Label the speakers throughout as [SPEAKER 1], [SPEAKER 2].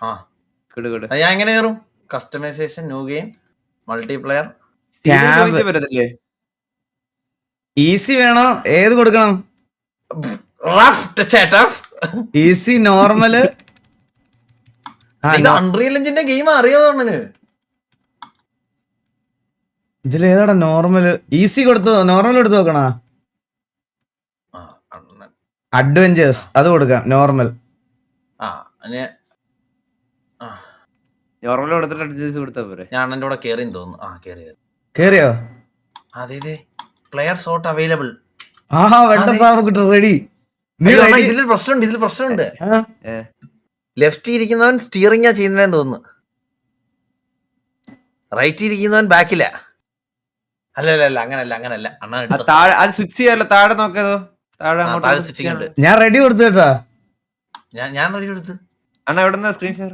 [SPEAKER 1] ആ ഞാൻ എങ്ങനെ കയറും? Customization, new game, multiplayer.
[SPEAKER 2] Easy വേണോ? ഏത് കൊടുക്കണം? Easy, normal?
[SPEAKER 1] അൺറിയൽ എഞ്ചിന്റെ ഗെയിം അറിയാവുന്ന
[SPEAKER 2] ഇതിലേതാടാ നോർമല്? ഈസി കൊടുത്തു, നോർമൽ കൊടുത്തു നോക്കണ? അഡ്വഞ്ചേഴ്സ് അത് കൊടുക്കാം. നോർമൽ
[SPEAKER 3] നോർമൽ കൊടുത്തിട്ട് അഡ്വഞ്ചേഴ്സ് കൊടുത്താ പോരെ?
[SPEAKER 1] ഞാൻ എന്റെ കൂടെ കേറിയെന്ന് തോന്നുന്നു.
[SPEAKER 2] കേറിയോ?
[SPEAKER 1] അതെ, പ്ലെയർ സോട്ട് അവൈലബിൾ.
[SPEAKER 2] റെഡി.
[SPEAKER 1] ഇതിൽ പ്രശ്നമുണ്ട്. ലെഫ്റ്റ് ഇരിക്കുന്നവൻ സ്റ്റിയറിംഗാ ചെയ്യുന്നതെന്ന് തോന്നുന്നു. റൈറ്റ് ഇരിക്കുന്നവൻ ബാക്കിലാ. അല്ലല്ല അങ്ങനല്ല.
[SPEAKER 3] അത് സ്വിച്ച് ചെയ്യാലോ. താഴെ നോക്കിയതോ? താഴെ
[SPEAKER 1] സ്വിച്ചിങ് ഉണ്ട്.
[SPEAKER 2] ഞാൻ റെഡി കൊടുത്തു കേട്ടാ.
[SPEAKER 1] ഞാൻ റെഡി കൊടുത്തു.
[SPEAKER 3] അണ്ണാ എവിടെ സ്ക്രീൻ ഷെയർ?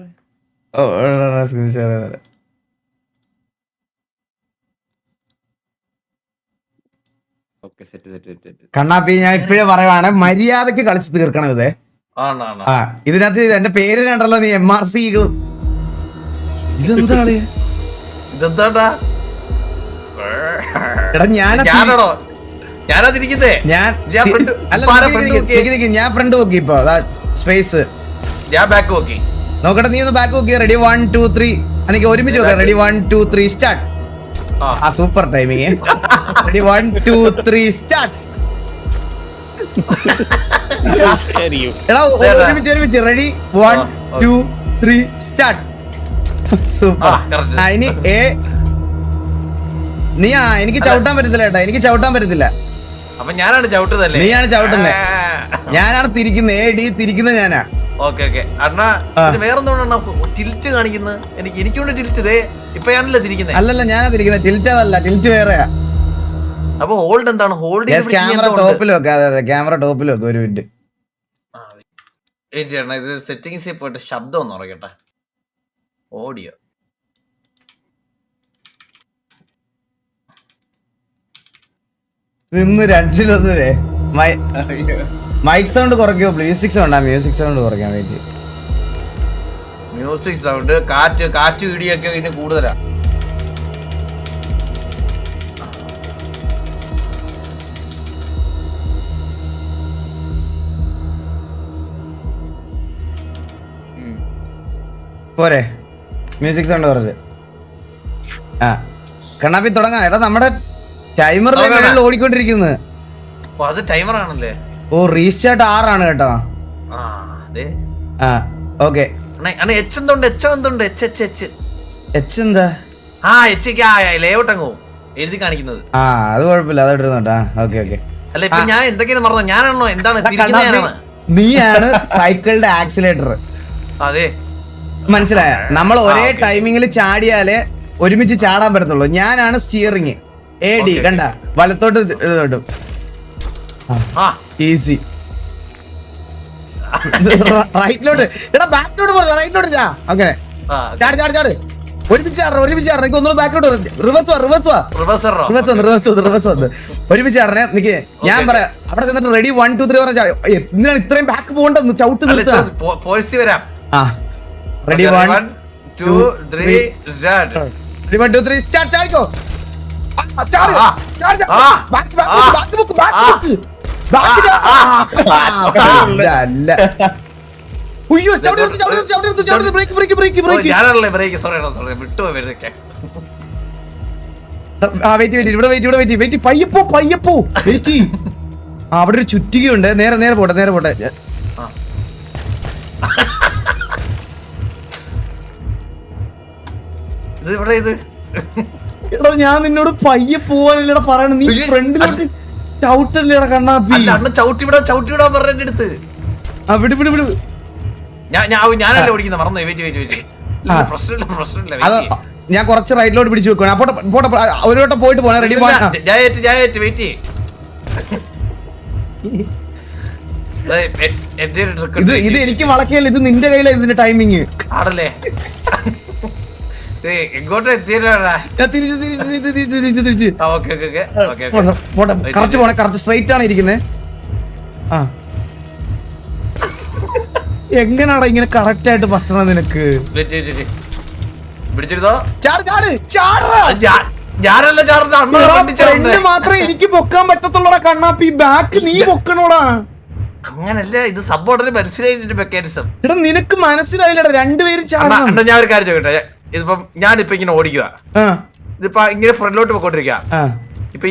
[SPEAKER 2] കണ്ണാപ്പി, ഞാൻ ഇപ്പഴേ പറയുവാണ്, മര്യാദക്ക് കളിച്ച് തീർക്കണം ഇതേ. ഇതിനകത്ത് എന്റെ പേര് കണ്ടല്ലോ നീ, MRC. ഇതെന്താ കളിയാ? എടാ ഞാൻ ഫ്രണ്ട് നോക്കി ഇപ്പൊ സ്പേസ്. നോക്കട്ടെ, നീ ഒന്ന് ബാക്ക് നോക്കി. റെഡി 1 2 3. എനിക്ക് ഒരുമിച്ച് നോക്കാം. Ready 1 2 3 start. ആ സൂപ്പർ ടൈമിങ്. Ready 1 2 3 start. എടാ ഒരുമിച്ച്. Ready 1 2 3 start. സൂപ്പർ. ഇനി എ. എനിക്ക് ചവിട്ടാൻ പറ്റത്തില്ല ഏട്ടാ, എനിക്ക് ചവിട്ടാൻ പറ്റത്തില്ല.
[SPEAKER 1] അപ്പൊ ഞാനാണ് ചവിട്ടുന്നല്ലേ?
[SPEAKER 2] നീയാണ് ചവിട്ടുന്നത്, ഞാനാണ് തിരിക്കുന്നത്. എ ഡി തിരിക്കുന്നത് ഞാനാ.
[SPEAKER 1] അണ്ണാ വേറെന്തുകൊണ്ടാണ് ടിൽറ്റ് കാണിക്കുന്നത്? എനിക്കൊണ്ട് ടിൽറ്റ് ഇതേ ഇപ്പൊ ഞാനല്ല തിരിക്കുന്നത്.
[SPEAKER 2] അല്ലല്ല, ഞാനാ തിരിക്കുന്നത്. ടിൽറ്റ് അതല്ല, ടിൽറ്റ് വേറെയാ.
[SPEAKER 1] അപ്പൊ ഹോൾഡ് എന്താണ്? ഹോൾഡ്
[SPEAKER 2] ക്യാമറ ടോപ്പിൽ വെക്കാം. അതെ, ക്യാമറ ടോപ്പിൽ വെക്കാം. ഒരു മിനിറ്റ്
[SPEAKER 1] ഇത് സെറ്റിംഗ്സിൽ പോയിട്ട് ശബ്ദം ഒന്ന് ഉറക്കട്ടെ. ഓഡിയോ
[SPEAKER 2] നിന്ന് രണ്ടിലൊന്നേ. മൈക്ക് സൗണ്ട് കുറയ്ക്കോ? Music sound. മ്യൂസിക് സൗണ്ട് കുറയ്ക്കാൻ വേണ്ടി.
[SPEAKER 1] മ്യൂസിക് സൗണ്ട്, കാറ്റ് വീഡിയോ ഒക്കെ ഇതിന് കൂടുതലാ.
[SPEAKER 2] പോരെ മ്യൂസിക് സൗണ്ട് കുറച്ച്. കണ്ണാപ്പി തുടങ്ങാം. എടാ നമ്മുടെ ടൈമർ ഓടിക്കൊണ്ടിരിക്കുന്നത്.
[SPEAKER 1] അത് ടൈമർ ആണല്ലേ?
[SPEAKER 2] ഓ, റീസ്റ്റാർട്ട് 6 ആണ് കേട്ടോ. ഓക്കെ. എന്താ
[SPEAKER 1] ലേഔട്ട് അങ്ങ് എഴുതി കാണിക്കുന്നത്.
[SPEAKER 2] അത് കുഴപ്പമില്ല, അത് ഇടുന്നോട്ടാ. ഓക്കെ.
[SPEAKER 1] അല്ല ഇപ്പൊ ഞാൻ എന്തൊക്കെയാണ് പറഞ്ഞത്? ഞാനാണോ എന്താണ്?
[SPEAKER 2] നീയാണ് സൈക്കിളിന്റെ ആക്സിലേറ്റർ.
[SPEAKER 1] അതെ,
[SPEAKER 2] മനസ്സിലായ? നമ്മൾ ഒരേ ടൈമിങ്ങിൽ ചാടിയാലേ ഒരുമിച്ച് ചാടാൻ പറ്റത്തുള്ളൂ. ഞാനാണ് സ്റ്റിയറിങ്. എ ഡി കണ്ട, വലത്തോട്ട് ഇടും. ഈസി. റൈറ്റിലോട്ട്. എടാ ബാക്കിലോട്ട് പോലെ റൈറ്റിലോട്ട്. അങ്ങനെ ചാട്. ഒരുമിച്ച് ചാടണം. എനിക്ക് ഒന്നുകൂടെ ബാക്കിലോട്ട്. റിവേഴ്സ് വന്ന് ഒരുമിച്ച് ചാടണേ. നിക്ക്, ഞാൻ പറയാം. അവിടെ ചെന്നിട്ട് റെഡി 1 2 3 പറഞ്ഞാൽ എന്തിനാണ് ഇത്രയും ബാക്ക് പോകേണ്ടത്? ചവിട്ട് നിർത്താം. Ready 1 2 3 start. Ready 1 2 3 start. ചാടിക്കോ. പയ്യപ്പോ അവിടെ ഒരു ചുറ്റികയുണ്ട്. നേരെ പോട്ടെ. എടാ ഞാൻ നിന്നോട് പയ്യെ പോവാനല്ലേടാ പറയണ. നീ ഫ്രണ്ടിലോട്ട് ചവിട്ടല്ലേടാ കണ്ണാപ്പി.
[SPEAKER 1] ചവിട്ടിവിടാൻ പറഞ്ഞ അടുത്ത്
[SPEAKER 2] വിട്.
[SPEAKER 1] ഞാനല്ലേ ഓടിക്കുന്നത്? മറന്നു. പ്രശ്നമില്ല.
[SPEAKER 2] ഞാൻ കുറച്ച് റൈറ്റിലോട്ട് പിടിച്ചു വെക്കണം. ഒരു വട്ടം പോയിട്ട് പോണേ. Ready
[SPEAKER 1] wait.
[SPEAKER 2] ഇത് എനിക്ക് വളക്കിയല്ല, ഇത് നിന്റെ കയ്യിലാണ് ഇതിന്റെ ടൈമിങ്
[SPEAKER 1] ആണല്ലേ?
[SPEAKER 2] കറക്റ്റ് സ്ട്രൈറ്റ് ആണ് ഇരിക്കുന്നത്. എങ്ങനാടാ ഇങ്ങനെ കറക്റ്റ് ആയിട്ട് പറ്റണം നിനക്ക്?
[SPEAKER 1] പിടിച്ചിരുന്നോ?
[SPEAKER 2] ചാട് ചാട് ചാടാ.
[SPEAKER 1] ഞാനല്ല ചാടുന്ന,
[SPEAKER 2] ഫ്രണ്ട് മാത്രമേ എനിക്ക് പൊക്കാൻ പറ്റത്തുള്ളൂടാ കണ്ണാപ്പി. ബാക്ക് നീ പൊക്കണോടാ.
[SPEAKER 1] അങ്ങനല്ല, ഇത് സബോർഡിന് മനസ്സിലായിട്ട് മെക്കാനിസം.
[SPEAKER 2] എടാ നിനക്ക് മനസ്സിലായില്ലടാ, രണ്ടുപേരും ചാടണം.
[SPEAKER 1] ഞാൻ ഒരു കാര്യം ചോദിക്കട്ടെ, ഇതിപ്പം ഞാനിപ്പോ ഇങ്ങനെ ഓടിക്കുക, ഇതിപ്പോ ഇങ്ങനെ ഫ്രണ്ടിലോട്ട് പോയിക്കൊണ്ടിരിക്കുക. ഇപ്പൊ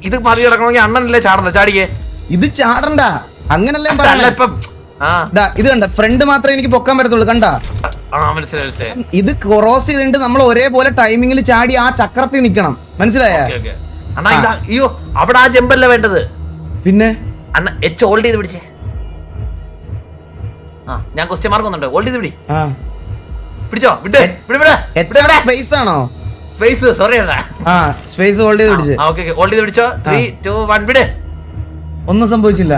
[SPEAKER 1] ഇത് മതി കിടക്കണമെങ്കിൽ അണ്ണനല്ലേ ചാടണ്ട? ചാടിക്കേ. ഇത്
[SPEAKER 2] ചാടണ്ട, അങ്ങനല്ലേ
[SPEAKER 1] ഇപ്പം.
[SPEAKER 2] ഇത് കണ്ട, ഫ്രണ്ട് മാത്രമേ എനിക്ക് പൊക്കാൻ പറ്റത്തുള്ളൂ. കണ്ട,
[SPEAKER 1] മനസ്സിലായി.
[SPEAKER 2] ഇത് ക്രോസ് ചെയ്തിട്ട് നമ്മൾ ഒരേപോലെ ടൈമിങ്ങിൽ ചാടി ആ ചക്രത്തിൽ നിക്കണം. മനസ്സിലായ?
[SPEAKER 1] അണ്ണാ അയ്യോ, അവിടെ ആ ജമ്പല്ല വേണ്ടത്.
[SPEAKER 2] പിന്നെ
[SPEAKER 1] അണ്ണ എച്ച് ഹോൾഡ് ചെയ്ത് പിടിച്ചേ. ഞാൻ ക്വസ്റ്റ്യൻ മാർക്ക് ഒന്നുണ്ട്, ഹോൾഡ് ചെയ്ത് പിടി. പിടിച്ചോ, വിട്ടേ.
[SPEAKER 2] സ്പേസ് ആണോ?
[SPEAKER 1] സ്പേസ്, സോറി അണ്ണാ.
[SPEAKER 2] സ്പേസ് ഹോൾഡ് ചെയ്ത് പിടിച്ചേ.
[SPEAKER 1] ഓക്കേ, ഹോൾഡ് ചെയ്ത് പിടിച്ചോ. 3 2 1 വിട്.
[SPEAKER 2] ഒന്നും സംഭവിച്ചില്ല.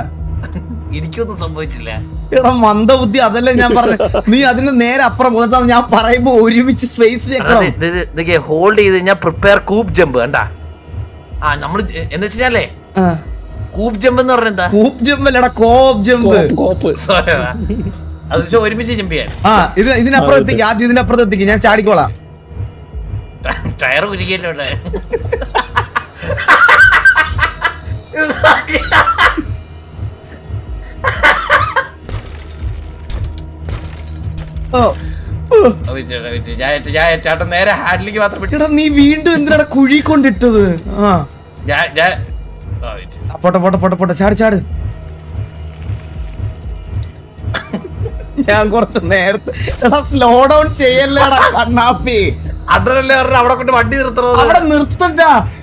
[SPEAKER 1] എനിക്കൊന്നും സംഭവിച്ചില്ല.
[SPEAKER 2] എടാ മന്ദബുദ്ധി, അതല്ലേ ഞാൻ പറഞ്ഞു. നീ അതിന് നേരെ അപ്പുറം പോകുന്ന, ഞാൻ പറയുമ്പോ ഒരുമിച്ച് സ്പേസ്
[SPEAKER 1] ഹോൾഡ് ചെയ്ത് കഴിഞ്ഞാൽ പ്രിപ്പയർ കൂപ്പ് ജമ്പ്. കണ്ടാ നമ്മള് എന്ന് വെച്ചാലേ കൂപ്പ് ജമ്പ് എന്ന് പറഞ്ഞ എന്താ?
[SPEAKER 2] കൂപ്പ് ജമ്പ് അല്ലടാ, കോപ്പ് ജമ്പ്.
[SPEAKER 1] അത് ഒരുമിച്ച് ജമ്പ് ചെയ്യാൻ.
[SPEAKER 2] ഇതിനപ്പുറം എത്തിക്കും, ആദ്യം ഇതിനപ്പുറത്ത് എത്തിക്കും, ഞാൻ ചാടിക്കോളാം.
[SPEAKER 1] ടയർ ഉരുകിയല്ലോട്ടെ. ചേട്ടൻ നേരെ ഹാൻഡിലേക്ക് മാത്രം.
[SPEAKER 2] നീ വീണ്ടും എന്തിനാ കുഴി കൊണ്ടിട്ടത്? പോട്ടെ പോട്ടെ പോട്ടെ പോട്ടെ, ചാട് ചാട്. ഞാൻ കുറച്ച് നേരത്തെ സ്ലോ ഡൗൺ ചെയ്യല്ലേടാ കണ്ണാപ്പി.
[SPEAKER 1] അടരല്ലേ അവിടെ കൊണ്ട് വണ്ടി നിർത്തണോ?
[SPEAKER 2] അവിടെ നിർത്തണ്ട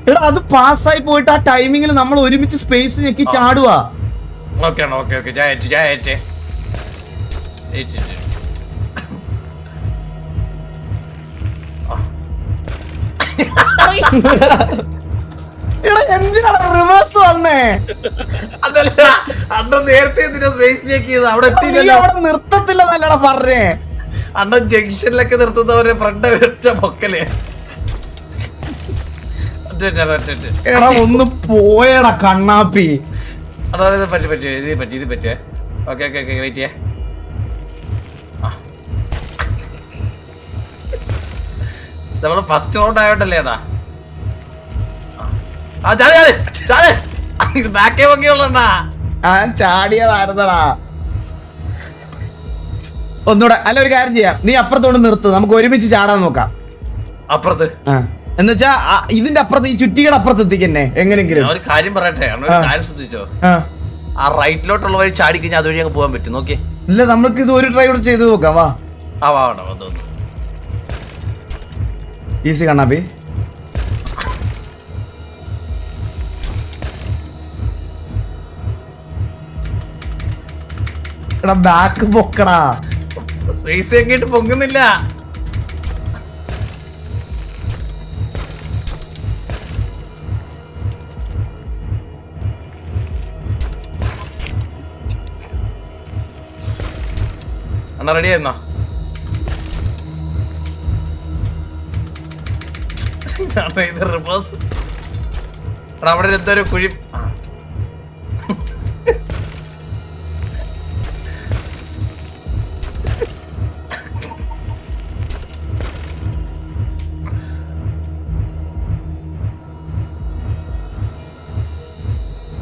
[SPEAKER 2] എടാ, അത് പാസ്സായി പോയിട്ട് ആ ടൈമിങ്ങിൽ നമ്മൾ ഒരുമിച്ച് സ്പേസ് ഞെക്കി ചാടുവാ.
[SPEAKER 1] ഓക്കെ ഓക്കെ ഓക്കെ,
[SPEAKER 2] എടാ എന്തിനാണ് റിവേഴ്സ് വന്നേ?
[SPEAKER 1] അതല്ല, അണ്ണൻ നേരത്തെ എന്തിനാ സ്പേസ് ചെക്ക് ചെയ്ത്? അവിടെ എത്തിയില്ലല്ലോ.
[SPEAKER 2] അവിടെ നിർത്തത്തില്ല നല്ലടാ പറഞ്ഞേ.
[SPEAKER 1] അണ്ണൻ ജംഗ്ഷനിലൊക്കെ നിർത്തുന്നവരെ ഫ്രണ്ട് പൊക്കലേ.
[SPEAKER 2] എടാ ഒന്ന് പോയടാ കണ്ണാപ്പി.
[SPEAKER 1] അതായത് ഇത് പറ്റിയേ. ഓക്കെ ഓക്കെ ഓക്കെ, വെയിറ്റ് ചെയ്യേ. നമ്മള് ഫസ്റ്റ് റൗണ്ട് ആയോട്ടല്ലേടാ. ബാക്കേ പൊക്കിയുള്ളണ്ടാ.
[SPEAKER 2] ചാടിയതായിരുന്നടാ. ഒന്നുകൂടെ അല്ല, ഒരു കാര്യം ചെയ്യാം, നീ അപ്പുറത്തോണ്ട് നിർത്ത്, നമുക്ക് ഒരുമിച്ച് ചാടാൻ നോക്കാം.
[SPEAKER 1] അപ്പുറത്ത്
[SPEAKER 2] എന്ന് വെച്ചാ ഇതിന്റെ അപ്പുറത്ത്, ഈ ചുറ്റിയുടെ അപ്പുറത്ത് എത്തിക്കന്നെ എങ്ങനെങ്കിലും.
[SPEAKER 1] ഒരു കാര്യം പറയട്ടെ, കാര്യം ശ്രദ്ധിച്ചോ? ആ റൈറ്റിലോട്ടുള്ള വഴി ചാടി കഴിഞ്ഞാൽ അതുവഴി അങ്ങ് പോകാൻ പറ്റും. നോക്കിയേ.
[SPEAKER 2] ഇല്ല, നമുക്ക് ഇത് ഒരു ട്രൈ കൂടെ ചെയ്ത് നോക്കാം. വാ ഈസി കണ്ണാപ്പി. എടാ ബാക്ക് പൊക്കടാ.
[SPEAKER 1] സ്പേസ് എങ്ങോട്ട് പൊങ്ങുന്നില്ല. അണ്ണാ റെഡി ആയിരുന്നോ? ഇത് റിവേഴ്സ്. അവിടെ എന്തൊരു കുഴി.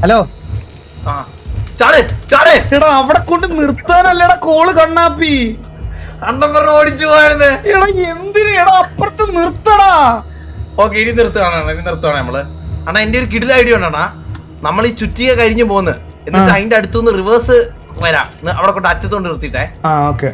[SPEAKER 2] ഹലോ,
[SPEAKER 1] എടാ
[SPEAKER 2] അവിടെ കൊണ്ട് നിർത്താനല്ലടാ കോള് കണ്ണാപ്പി.
[SPEAKER 1] അണ്ണൻ പറഞ്ഞ ഓടിച്ചു പോയായിരുന്നു.
[SPEAKER 2] എടാ എന്തിനാ അപ്പുറത്ത് നിർത്തടാ.
[SPEAKER 1] ഓക്കെ, ഇനി നിർത്തുവാണ് നമ്മള്. അണ്ണാ എന്റെ ഒരു കിടില ഐഡിയ ഉണ്ടണ്ണാ. നമ്മൾ ഈ ചുറ്റിക കഴിഞ്ഞു പോന്ന്, എന്നിട്ട് അതിന്റെ അടുത്തുനിന്ന് റിവേഴ്സ് വരാം. അവിടെ കൊണ്ട് അറ്റത്തോണ്ട് നിർത്തിയിട്ടേ.
[SPEAKER 2] ഓക്കെ.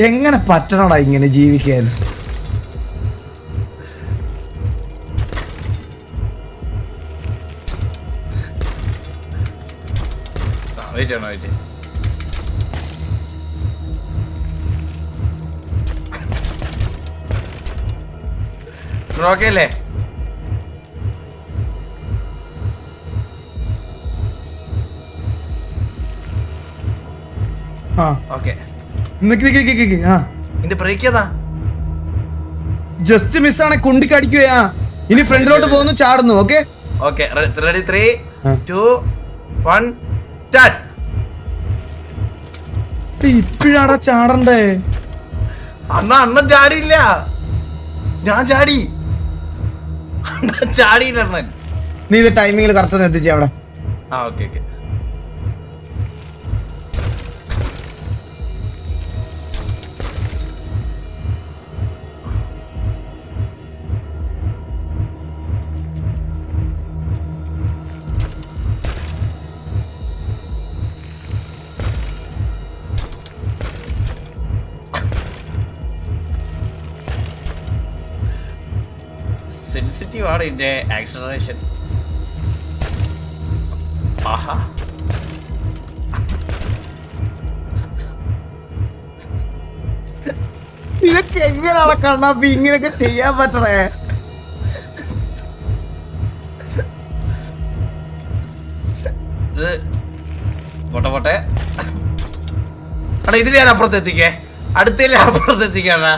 [SPEAKER 2] എങ്ങനെ പറ്റണടാ ഇങ്ങനെ ജീവിക്കാൻ?
[SPEAKER 1] ഓക്കെ അല്ലേ?
[SPEAKER 2] ഓക്കെ.
[SPEAKER 1] നിന്റെ ബ്രേക്ക് ഏതാ?
[SPEAKER 2] ജസ്റ്റ് മിസ്സാണ്, കുണ്ടിക്കടിക്കുകയാ. ഇനി ഫ്രണ്ടിലോട്ട് പോകുന്നു, ചാടുന്നു. Okay
[SPEAKER 1] okay, ready 3 2 1 start.
[SPEAKER 2] ഇപ്പഴാടാ ചാടണ്ടേ?
[SPEAKER 1] അണ്ണൻ ചാടിയില്ല, ഞാൻ ചാടി. ചാടിയില്ല അണ്ണൻ.
[SPEAKER 2] നീ ഇത് ടൈമിങ്ങിൽ കറക്റ്റ് എത്തിച്ചേ അവിടെ.
[SPEAKER 1] ആ ഓക്കെ ഓക്കെ. സെൻസിറ്റീവ് ആണ് ഇതിന്റെ ആക്സലറേഷൻ. ആഹാ,
[SPEAKER 2] ഇതൊക്കെ എങ്ങനെയാണ് കണ്ണാപ്പി ഇങ്ങനെയൊക്കെ ചെയ്യാൻ പറ്റണേ?
[SPEAKER 1] ഇത് പോട്ടെ പോട്ടെ. അടാ ഇതിൽ ഞാൻ അപ്പുറത്ത് എത്തിക്കേ, അടുത്തതിൽ അപ്പുറത്ത് എത്തിക്കാണ്.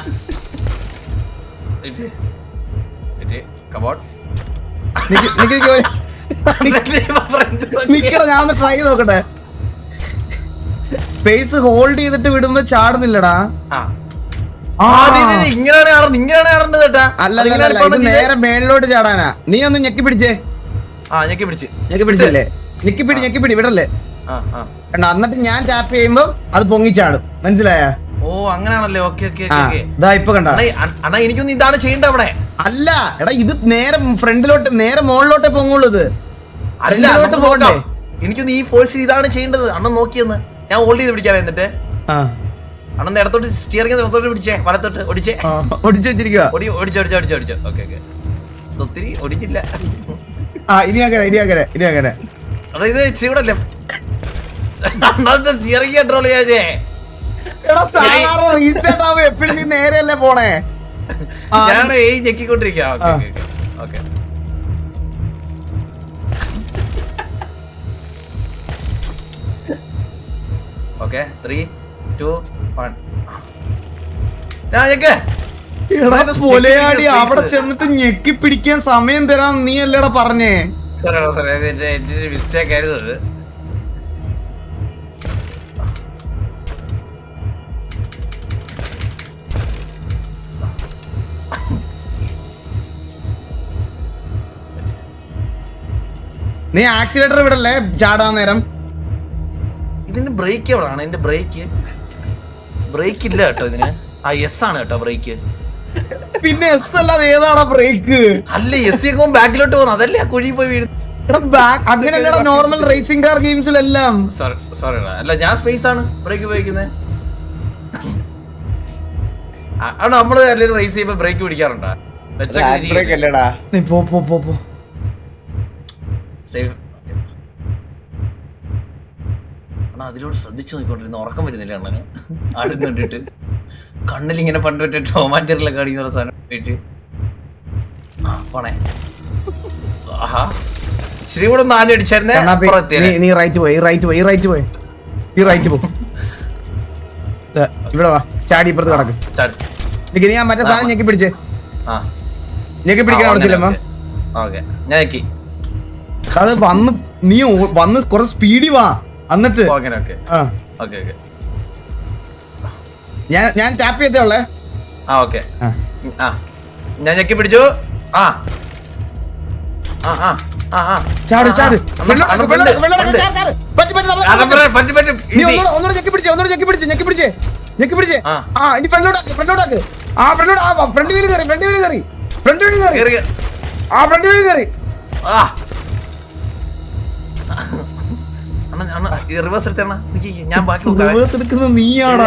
[SPEAKER 2] ഞാൻ ഒന്ന് ട്രൈ നോക്കട്ടെ. സ്പേസ് ഹോൾഡ് ചെയ്തിട്ട് വിടുമ്പോ ചാടുന്നില്ലടാ.
[SPEAKER 1] ഇങ്ങനെയാണ് കാണേണ്ടത് കേട്ടാ.
[SPEAKER 2] അല്ലല്ല, ഇത് നേരെ മേളിലോട്ട് ചാടാനാ. നീ ഒന്ന് ഞെക്കി പിടിച്ചേ.
[SPEAKER 1] ഞെക്കി
[SPEAKER 2] പിടിച്ചല്ലേ? ഞെക്കി പിടി വിടല്ലേ? കണ്ടോ? എന്നിട്ട് ഞാൻ ടാപ്പ് ചെയ്യുമ്പോ അത് പൊങ്ങിച്ചാടും. മനസ്സിലായ?
[SPEAKER 1] ഓ അങ്ങനെയാണല്ലേ. Okay okay.
[SPEAKER 2] ഇപ്പൊ കണ്ട
[SPEAKER 1] അണ്ണാ, എനിക്കൊന്നും ഇതാണ് ചെയ്യേണ്ടത് അവിടെ.
[SPEAKER 2] അല്ല എടാ, ഇത് നേരെ ഫ്രണ്ടിലോട്ട്, നേരെ മുകളിലോട്ടേ പൊങ്ങുള്ളത്. ഫ്രണ്ടിലോട്ട് പോകണ്ടേ?
[SPEAKER 1] എനിക്കൊന്ന് ഈ ഫോഴ്സ് ഇതാണ് ചെയ്യേണ്ടത്. അണ്ണൻ നോക്കിയെന്ന് ഞാൻ ഹോൾഡ് ചെയ്ത് പിടിക്കാം. എന്നിട്ട് അണ്ണൻ ഇടത്തോട്ട് സ്റ്റിയറിംഗ് ഇടത്തോട്ട് പിടിച്ചേ, വലത്തോട്ട് ഒടിച്ചേ.
[SPEAKER 2] ഒടിച്ചു വെച്ചിരിക്കുക.
[SPEAKER 1] ഒടിച്ചോ. Okay okay. ഒത്തിരി ഒടിച്ചില്ല.
[SPEAKER 2] ഇനി അങ്ങനെ
[SPEAKER 1] അതാ ഇത് ഇച്ചിരി കൂടെ അല്ലേ അണ്ണാത്തെ സ്റ്റിയറിംഗ് കൺട്രോൾ ചെയ്യാതെ.
[SPEAKER 2] എപ്പോഴും നീ നേരെയല്ലേ പോണേ?
[SPEAKER 1] ഞാൻ ഞെക്കിക്കൊണ്ടിരിക്കാം. ഓക്കെ. ഓക്കെ 3 2 1.
[SPEAKER 2] പൊലയാടി, അവിടെ ചെന്നിട്ട് ഞെക്കി പിടിക്കാൻ സമയം തരാൻ നീ അല്ലേടാ പറഞ്ഞേ?
[SPEAKER 1] മിസ്റ്റേക്ക് ആയിരുന്നത്.
[SPEAKER 2] നീ ആക്സിലേറ്റർ വിടല്ലേ ചാടാൻ നേരം?
[SPEAKER 1] ഇതിന്റെ ബ്രേക്ക് എവിടെയാണ്? എന്റെ ബ്രേക്ക് ഇല്ല കേട്ടോ ഇതിന്. എസ് ആണ് കേട്ടോ ബ്രേക്ക്.
[SPEAKER 2] പിന്നെ എസ് അല്ലാതെ ഏതാടാ ബ്രേക്ക്?
[SPEAKER 1] അല്ല, എസ് ഒക്കെ ബാക്കിലോട്ട് പോകുന്നു, അതല്ലേ ആ കുഴി പോയി വീഴുന്നു.
[SPEAKER 2] അങ്ങനെയല്ലടാ നോർമൽ റേസിംഗ് കാർ ഗെയിംസിലെല്ലാം.
[SPEAKER 1] സോറി അല്ല, ഞാൻ സ്പേസ് ആണ് ബ്രേക്ക് ഉപയോഗിക്കുന്നത്. നമ്മള് അല്ലെങ്കിൽ റേസ് ചെയ്യുമ്പോ ബ്രേക്ക് പിടിക്കാറുണ്ടോ? അതിലോട്ട് ശ്രദ്ധിച്ചു നോക്കിക്കൊണ്ടിരുന്ന ഉറക്കം വരുന്നില്ല അണ്ണന്. ആടുന്ന് കണ്ടിട്ട് കണ്ണിലിങ്ങനെ പണ്ട് പറ്റ ടോമാറ്ററിലൊക്കെ അടിക്കുന്ന സാധനം വെച്ച് പോണേ. ആഹാ, ഇച്ചിരി കൂടെ ഒന്ന് ആഞ്ഞടിച്ചായിരുന്നേ.
[SPEAKER 2] നീ റൈറ്റ് പോയി ഇവിടെ വാ, ചാടി ഇപ്പുറത്ത് കിടക്ക്. നീ ഞാൻ മറ്റേ സാധനം ഞെക്കി പിടിച്ചേ. ഞെക്കി പിടിക്കാൻ പറ്റില്ലമ്മ.
[SPEAKER 1] ഞാൻ ഞെക്കി.
[SPEAKER 2] അത് വന്ന് കുറച്ച് സ്പീഡി വാ. എന്നിട്ട് ഞാൻ ടാപ്പ് ചെയ്തേ ഉള്ളേ.
[SPEAKER 1] ഓക്കെ, ഞാൻ ഞെക്കി പിടിച്ചു.
[SPEAKER 2] ചാട് ഞെക്കി പിടിച്ചേ. ഇനി ഫ്രണ്ടിലോട്ടാക്ക്. ഫ്രണ്ട് വീല് കയറി.
[SPEAKER 1] റിവേഴ്സ് എടുത്തണ ഞാൻ ബാക്കി
[SPEAKER 2] നീയാണോ?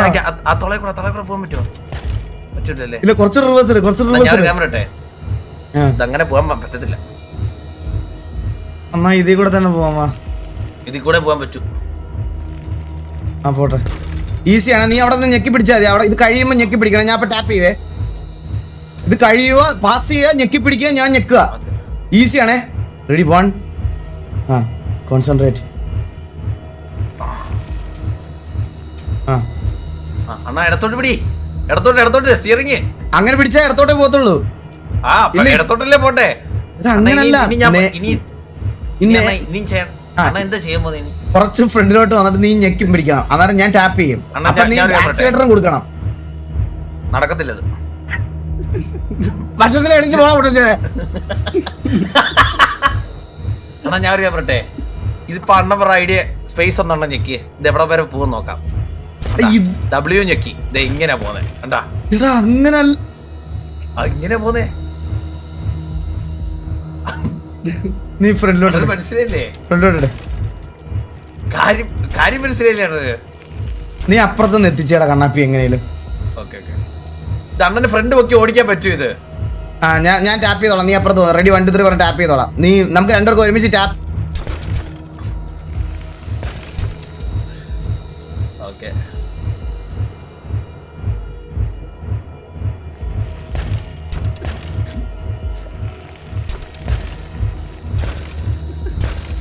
[SPEAKER 1] തൊളെ കൂടെ പോകാൻ പറ്റുമോ? പറ്റൂലല്ലേ?
[SPEAKER 2] ഇല്ല, കുറച്ച് റിവേഴ്സ്
[SPEAKER 1] ക്യാമറ ഇട്ടെ. അങ്ങനെ പോകാൻ പറ്റത്തില്ല.
[SPEAKER 2] എന്നാ ഇതിൽ കൂടെ തന്നെ പോവാ.
[SPEAKER 1] ഇതിൽ കൂടെ പോകാൻ പറ്റൂ.
[SPEAKER 2] പോട്ടെ, ഈസിയാണ്. നീ അവിടെ നിന്ന് ഞെക്കി പിടിച്ചാൽ മതി. അവിടെ ഇത് കഴിയുമ്പോ ഞെക്കി പിടിക്കണം. ഞാൻ ഇപ്പൊ ടാപ്പ് ചെയ്യേ. ഇത് കഴിയുക, പാസ് ചെയ്യുക, ഞെക്കി പിടിക്കുക, ഞാൻ ഞെക്കുക. ഈസിയാണേ. റെഡി 1. കോൺസെൻട്രേറ്റ്.
[SPEAKER 1] അണ്ണാ ഇടത്തോട്ട് പിടി, ഇടത്തോട്ട് സ്റ്റിയറിങ്.
[SPEAKER 2] അങ്ങനെ പിടിച്ചാ ഇടത്തോട്ടേ പോകത്തുള്ളൂ.
[SPEAKER 1] ആ ഇടത്തോട്ടല്ലേ പോട്ടെ.
[SPEAKER 2] ഇത് അങ്ങനല്ല.
[SPEAKER 1] എന്താ ചെയ്യാൻ പോകുന്നത് ഇനി?
[SPEAKER 2] കുറച്ച് ഫ്രണ്ടിലോട്ട് വന്നിട്ട് നീ ഞെക്കി പിടിക്കണം. അന്നേരം ഞാൻ ടാപ്പ് ചെയ്യും. അപ്പൊ നീ ആക്സിലേറ്ററും കൊടുക്കണം.
[SPEAKER 1] നടക്കത്തില്ലത്.
[SPEAKER 2] വർഷത്തിൽ എനിക്ക് പോകാൻ പറ്റേ.
[SPEAKER 1] എന്നാ ഞാൻ ഒരു പറട്ടെ, ഇതിപ്പോ അണ്ണ പറ ഐഡിയ സ്പേസ് ഒന്നെണ്ണം ഞെക്കി. ഇത് എവിടെ വരെ പോകും നോക്കാം. W ഞെക്കി. ഇത് ഇങ്ങനെ പോന്നെ കണ്ടാ?
[SPEAKER 2] അങ്ങനെ
[SPEAKER 1] ഇങ്ങനെ പോന്നേ.
[SPEAKER 2] നീ ഫ്രണ്ടിലോട്ട്
[SPEAKER 1] മനസ്സിലായില്ലേ?
[SPEAKER 2] ഫ്രണ്ടിലോട്ട്
[SPEAKER 1] കാര്യം മനസ്സിലായില്ലേ?
[SPEAKER 2] നീ അപ്പുറത്തൊന്ന് എത്തിച്ചേടാ കണ്ണാപ്പി എങ്ങനെയും.
[SPEAKER 1] ഓക്കെ ഇത് അണ്ണന്റെ ഫ്രണ്ട് പൊക്കി ഓടിക്കാൻ പറ്റും ഇത്.
[SPEAKER 2] ആ ഞാൻ ടാപ്പ് ചെയ്തോളാം. നീ അപ്പുറത്ത് റെഡി 1 2 3 പറഞ്ഞ് ടാപ്പ് ചെയ്തോളാം. നീ നമുക്ക് രണ്ടുപേർക്കും ഒരുമിച്ച് ടാപ്പ്.
[SPEAKER 1] ഓക്കെ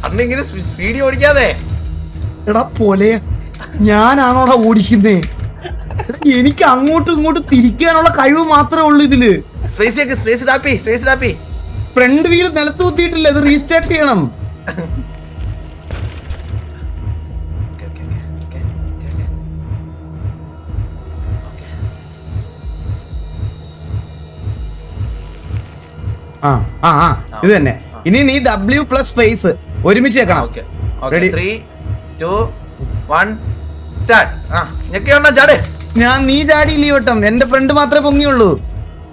[SPEAKER 1] അണ്ണിങ്ങനെ സ്പീഡി ഓടിക്കാതെ.
[SPEAKER 2] എടാ പോലെ ഞാനാണോടാ ഓടിക്കുന്നേ? എനിക്ക് അങ്ങോട്ടും ഇങ്ങോട്ടും തിരിക്കാനുള്ള കഴിവ് മാത്രമേ ഉള്ളൂ ഇതില്.
[SPEAKER 1] സ്പേസ് ടാപ്പി.
[SPEAKER 2] ഫ്രണ്ട് വീൽ നിലത്ത് കുത്തിയിട്ടില്ല. ഇത് റീസ്റ്റാർട്ട് ചെയ്യണം. ഇത് തന്നെ. ഇനി നീ W പ്ലസ് സ്പേസ് ഒരുമിച്ച് വെക്കണം.
[SPEAKER 1] Ready 3 2 1 start. ഞെക്കിയോണ്ടാ ചാട്.
[SPEAKER 2] നീ ചാടിയില്ല ഈ വട്ടം. എന്റെ ഫ്രണ്ട് മാത്രമേ പൊങ്ങിയുള്ളൂ.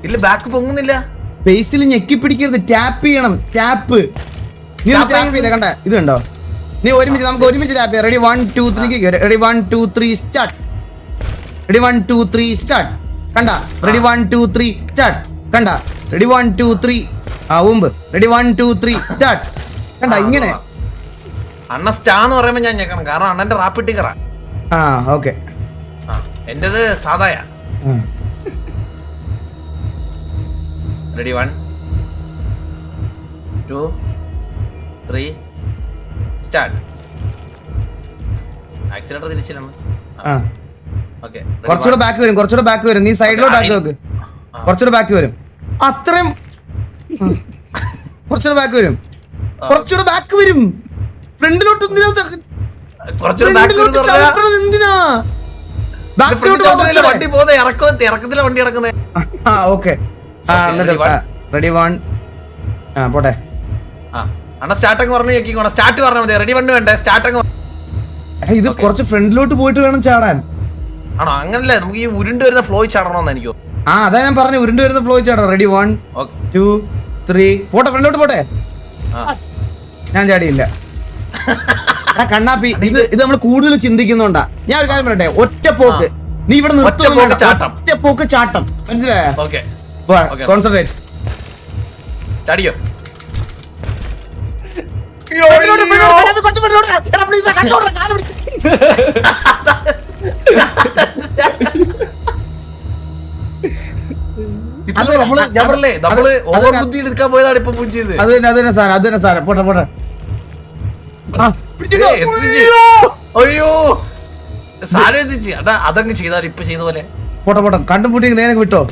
[SPEAKER 1] ഇല്ല ബാക്ക് പൊങ്ങുന്നില്ല.
[SPEAKER 2] സ്പേസിൽ ഞെക്കി പിടിക്കരുത്. ടാപ്പ് ചെയ്യണം. ടാപ്പ്. നീ ടാപ്പ് ചെയ്തേ കണ്ട. ഇത് കണ്ടോ? നീ നമുക്ക് ഒരുമിച്ച് ടാപ്പ് ചെയ്യാം. Ready 1 2 3. Ready 1 2 3 start. Ready 1 2 3 start. കണ്ട? Ready 1 2 3 start. കണ്ട? റെഡി 1 2 3. മുമ്പ് റെഡി 1 2 3 സ്റ്റാർട്ട്. കണ്ട? ഇങ്ങനെ
[SPEAKER 1] അണ്ണ സ്റ്റാന്ന് പറയുമ്പോ ഞാൻ ഞെക്കണം. കാരണം അണ്ണന്റെ റാപ്പിഡ് ടിക്കറാ.
[SPEAKER 2] ഓക്കെ.
[SPEAKER 1] എന്റേത് സാധായ. Ready 1 2 3 start. ആക്സിലേറ്റർ തിരിച്ചിലാണ്. ഓക്കെ
[SPEAKER 2] കുറച്ചുകൂടെ ബാക്ക് വരും. നീ സൈഡിലോട്ട് ആക്കി നോക്ക്. കുറച്ചുകൂടെ ബാക്ക് വരും. അത്രയും കുറച്ചുകൂടെ ബാക്ക് വരും. ഫ്രണ്ടിലോട്ട് എന്തിനാ?
[SPEAKER 1] വണ്ടി പോകുന്നത് ഇറക്കത്തിലെ വണ്ടി ഇറക്കുന്നത്.
[SPEAKER 2] ഓക്കെ റെഡി 1 പോട്ടെ.
[SPEAKER 1] അണ്ണ സ്റ്റാർട്ടങ്ങ് പറഞ്ഞു നോക്കിക്കോണം. സ്റ്റാർട്ട് പറഞ്ഞാൽ മതി. റെഡി 1 വേണ്ടേ? സ്റ്റാർട്ടങ്ങ്.
[SPEAKER 2] ഇത് കുറച്ച് ഫ്രണ്ടിലോട്ട് പോയിട്ട് വേണം ചാടാൻ.
[SPEAKER 1] ആണോ? അങ്ങനല്ലേ? നമുക്ക് ഈ ഉരുണ്ട് വരുന്ന ഫ്ലോ ചാടണമെന്ന് എനിക്ക്.
[SPEAKER 2] അതാ ഞാൻ പറഞ്ഞു. ഉരുണ്ട് വരുന്ന ഫ്ലോ ചാടാം. റെഡി 1 2 3 പോട്ടെ. ഫ്രണ്ടിലോട്ട് പോട്ടെ. ഞാൻ ചാടിയില്ല. കണ്ണാപ്പി ഇത് നമ്മൾ കൂടുതൽ ചിന്തിക്കുന്നുണ്ടാ. ഞാൻ ഒരു കാര്യം പറയട്ടെ. ഒറ്റ പോക്ക്. നീ ഇവിടെ നിർത്തും. ഒറ്റ പോക്ക് ചാട്ടം. മനസ്സിലായോ? കോൺസെൻട്രേറ്റ്.
[SPEAKER 1] ചാടിയോ? എടുക്കാൻ പോയതാണ് ഇപ്പൊ
[SPEAKER 2] അത് തന്നെ സാധനം. പോട്ടെ.
[SPEAKER 1] അയ്യോ സാരം എത്തിച്ച്. അതങ്ങ് ചെയ്താൽ ഇപ്പൊ ചെയ്ത പോലെ.
[SPEAKER 2] പോട്ടെ. കണ്ടും പൂട്ടി നേരെ വിട്ടോ.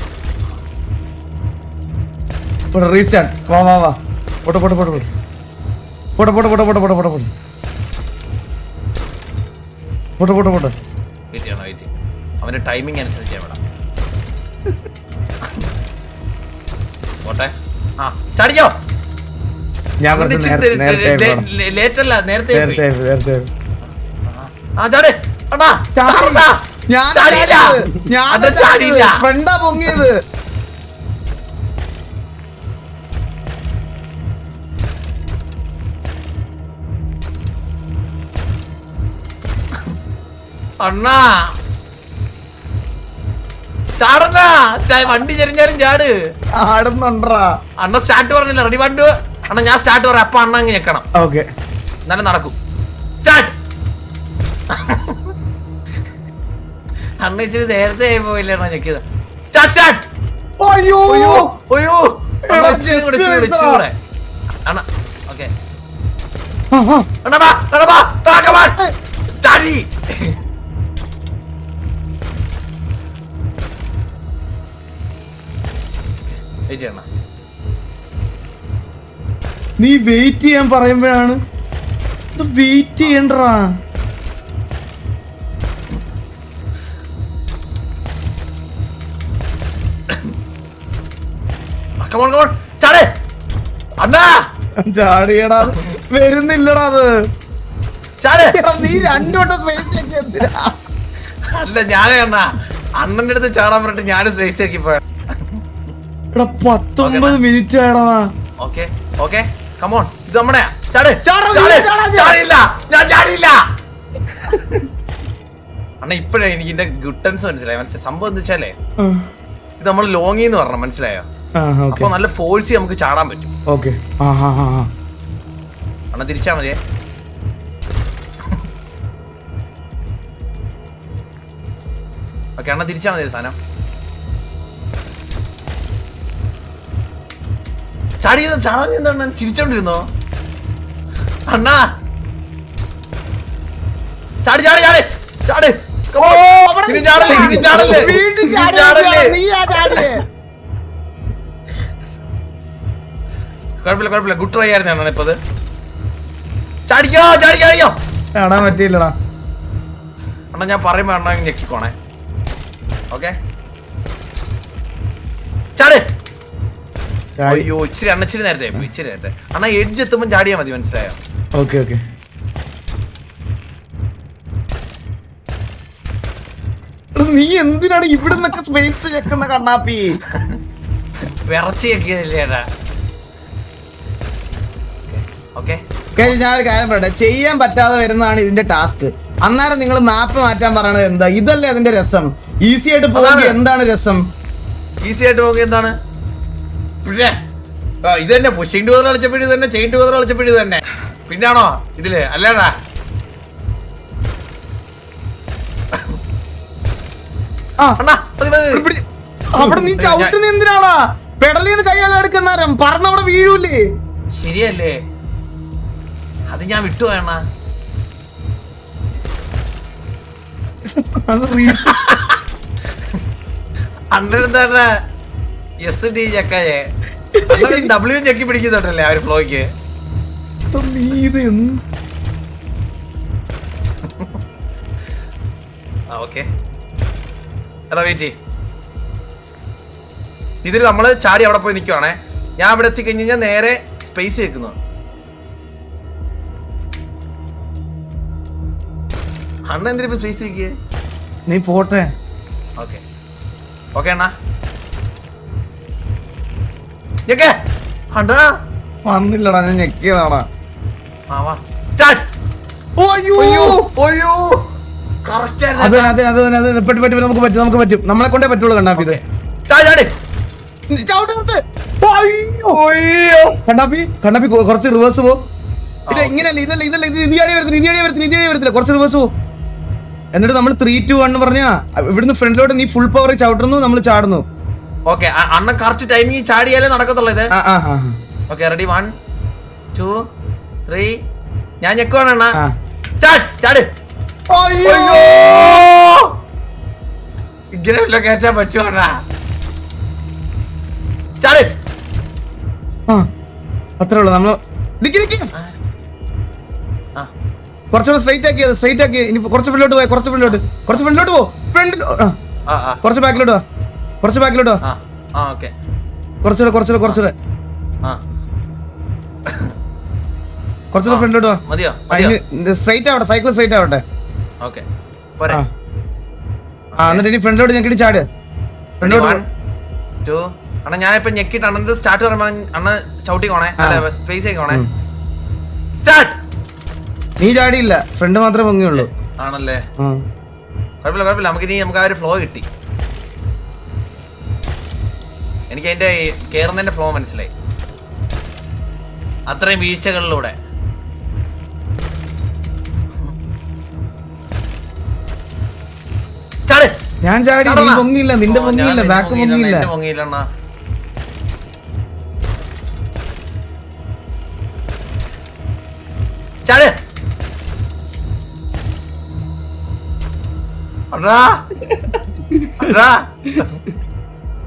[SPEAKER 2] റീസ്റ്റാർട്ട്. വാ. പോട്ടെ.
[SPEAKER 1] അവന്റെ ടൈമിംഗ് അനുസരിച്ച് എവിടെ പോട്ടെ. ചാടിക്കോ.
[SPEAKER 2] ഞാൻ
[SPEAKER 1] നേരത്തെ
[SPEAKER 2] ഫ്രണ്ടാ പൊങ്ങിയത്.
[SPEAKER 1] അണ്ണാ ചാടന്നാ. വണ്ടി ചെരിഞ്ഞാലും ചാട്.
[SPEAKER 2] ആടുന്നുണ്ടാ.
[SPEAKER 1] അണ്ണ സ്റ്റാർട്ട് പറഞ്ഞില്ല. റെഡി 1 2. അണ്ണാ ഞാൻ സ്റ്റാർട്ട് പറയാം. അപ്പൊ അണ്ണ അങ്ങ് ഞെക്കണം.
[SPEAKER 2] ഓക്കെ
[SPEAKER 1] എന്നാലും നടക്കും. സ്റ്റാർട്ട്. അണ്ണ ഇച്ചിരി നേരത്തെ ആയി പോയില്ലേ ഞെക്കിയത്. സ്റ്റാർട്ട്.
[SPEAKER 2] അയ്യോ
[SPEAKER 1] കൂടെ അണ്ണ. ഓക്കെ വെയിറ്റ് ചെയ്യണം.
[SPEAKER 2] നീ വെയിറ്റ് ചെയ്യാൻ പറയുമ്പോഴാണ് വെയിറ്റ് ചെയ്യണ്ടാ. ചാടിയടാ, വരുന്നില്ലടാ അത്. നീ രണ്ടോട്ടം
[SPEAKER 1] അല്ല ഞാനേ അണ്ണന്റെ അടുത്ത് ചാടാൻ പറഞ്ഞിട്ട് ഞാനും സ്പേസ് ആക്കി പോയ.
[SPEAKER 2] 19 മിനിറ്റ് ആടാ.
[SPEAKER 1] ഓക്കെ ഓക്കെ കമോൺ, ഇത് നമ്മുടെ അണ്ണ. ഇപ്പഴേ എനിക്ക് ഇതിന്റെ ഗുട്ടൻസ് മനസ്സിലായി. സംഭവം എന്താ വെച്ചാലേ, ഇത് നമ്മൾ ലോങ്ങിന്ന് പറഞ്ഞ മനസ്സിലായോ? അപ്പൊ നല്ല ഫോഴ്സ് നമുക്ക് ചാടാൻ പറ്റും. അണ്ണ തിരിച്ചാ മതിയേ. ഓക്കെ അണ്ണ തിരിച്ചാ മതി സാധനം. ചാടാൻ എന്താണ് ചിരിച്ചോണ്ടിരുന്നോ അണ്ണാ? ചാടി ചാടി ചാടി ചാടി. കുഴപ്പമില്ല കുഴപ്പമില്ല, ഗുഡ് ട്രൈ ആയിരുന്നു അണ്ണാ. ഇപ്പത് ചാടിക്കോ ചാടിക്കോ.
[SPEAKER 2] ചാടാൻ പറ്റിയില്ലടാ
[SPEAKER 1] അണ്ണാ. ഞാൻ പറയുമ്പോ അണ്ണാ ഞെക്കിക്കോണേ. ഓക്കെ ചാട്. അയ്യോ ഇച്ചിരി അണ്ണ, ഇച്ചിരി നേരത്തെ ഇച്ചിരി നേരത്തെ അണ്ണാ. എഡ്ജ് എത്തുമ്പോ ചാടിയാ മതി, മനസ്സിലായോ?
[SPEAKER 2] Okay okay. നീ എന്തിനാണ് ഇവിടെ നിന്നൊക്കെ സ്പേസ് ചെക്കുന്ന കണ്ണാപ്പി?
[SPEAKER 1] വിറച്ച് ചെക്കിയതല്ലേടാ. ഓക്കെ
[SPEAKER 2] ഞാൻ ഒരു കാര്യം പറയട്ടെ, ചെയ്യാൻ പറ്റാതെ വരുന്നതാണ് ഇതിന്റെ ടാസ്ക്. അന്നേരം നിങ്ങൾ മാപ്പ് മാറ്റാൻ പറയണത് എന്താ? ഇതല്ലേ അതിന്റെ രസം. ഈസി ആയിട്ട് പോകുന്നത് എന്താണ് രസം?
[SPEAKER 1] ഈസി ആയിട്ട് പോകുക എന്താണ്? പിന്നെ ഇത് തന്നെ പുഷിംഗ് ടൂർ കളിച്ചപ്പോഴും തന്നെ, ചെയിൻ ടൂർ കളിച്ചപ്പോഴും തന്നെ. പിന്നാണോ ഇതില്? അല്ലേടാ.
[SPEAKER 2] അവിടെ നീ ചവിട്ടുന്ന എന്തിനാടാ? പെടലിന്ന് കൈകാലം എടുക്കുന്നേരം പറന്നവിടെ വീഴൂലേ?
[SPEAKER 1] ശരിയല്ലേ, അത് ഞാൻ വിട്ടുപോയണ. അണ്ടെന്താ എസ് ഡി ചക്കായേ ഡബ്ല്യു ഞെക്കി പിടിക്കുന്നുണ്ടല്ലേ ആ ഒരു ഫ്ലോയ്ക്ക്. ഓക്കെ എടാ വെയിറ്റ്. ഇതിൽ നമ്മള് ചാടി അവിടെ പോയി നിൽക്കുവാണേ. ഞാൻ അവിടെ എത്തിക്കഴിഞ്ഞാൽ നേരെ സ്പേസ് വെക്കുന്നു. അണ്ണ എന്തിനാ സ്പേസ് വെക്കുക?
[SPEAKER 2] നീ പോട്ടെ.
[SPEAKER 1] ഓക്കെ ഓക്കെ അണ്ണാ.
[SPEAKER 2] വന്നില്ലടാ, ഞാൻ ഞെക്കിയതാടാ. നമുക്ക് പറ്റും, നമ്മളെ കൊണ്ടേ പറ്റുള്ളൂ കണ്ണാപ്പി. ഇത് കണ്ണാപ്പി കണ്ണാപ്പി കുറച്ച് റിവേഴ്സ് പോ. ഇല്ല ഇങ്ങനെയല്ല, ഇതല്ല ഇത് ഇതിയാടി വരത്തില്ല. കുറച്ച് റിവേഴ്സ് പോ. എന്നിട്ട് നമ്മൾ 3, 2, 1 പറഞ്ഞാ ഇവിടുന്ന് ഫ്രണ്ടിലോട്ട് നീ ഫുൾ പവർ ചവിട്ടുന്നു, നമ്മൾ ചാടുന്നു.
[SPEAKER 1] ഓക്കെ അണ്ണ കറക്റ്റ് ടൈമിങ് ചാടിയാലേ നടക്കത്തുള്ളൂ ഇത്. Okay ready 1 2 3. ഞാൻ ഞെക്കുവാണ് അണ്ണ. ചാട്. ഇങ്ങനെ വല്ല കയറ്റാൻ പറ്റുവാ? ചാട്.
[SPEAKER 2] അത്രേ ഉള്ളൂ. നമ്മള് കുറച്ചുകൂടെ സ്ട്രൈറ്റ് ആക്കി. ഇനി കുറച്ച് ഫ്രണ്ടിലോട്ട് പോ. കുറച്ച് ഫ്രണ്ടിലോട്ട് പോ. കുറച്ച് ബാക്കിലോട്ട് വാ. കുറച്ചുകൂടെ ഫ്രണ്ടിലോട്ട് വാ. സ്ട്രൈറ്റ് ആവട്ടെ, സൈക്കിൾ സ്ട്രൈറ്റ് ആവട്ടെ. എന്നിട്ട് ഇനി ഫ്രണ്ടിലോട്ട് ഞെക്കിട്ട് ചാട്.
[SPEAKER 1] അണ്ണ ഞാൻ ഇപ്പൊ ഞെക്കിട്ട് അണ്ണന്റെ സ്റ്റാർട്ട് പറയുമ്പോ അണ്ണ ചവിട്ടിക്കോണേ, സ്പേസ് ആയിക്കോണേ. സ്റ്റാർട്ട്.
[SPEAKER 2] നീ ചാടിയില്ല, ഫ്രണ്ട് മാത്രമേ പൊങ്ങിയുള്ളൂ.
[SPEAKER 1] ആണല്ലേ? കുഴപ്പമില്ല. നമുക്ക് ആ ഒരു ഫ്ലോ കിട്ടി. എനിക്ക് അതിന്റെ കേറുന്നതിന്റെ ഫ്ലോ മനസ്സിലായി. അത്രയും വീഴ്ചകളിലൂടെ.
[SPEAKER 2] ഞാൻ ചാടി, നീ പൊങ്ങിയില്ല. നിന്റെ പൊങ്ങിയില്ല, ബാക്ക് പൊങ്ങിയില്ല.
[SPEAKER 1] ചാട്.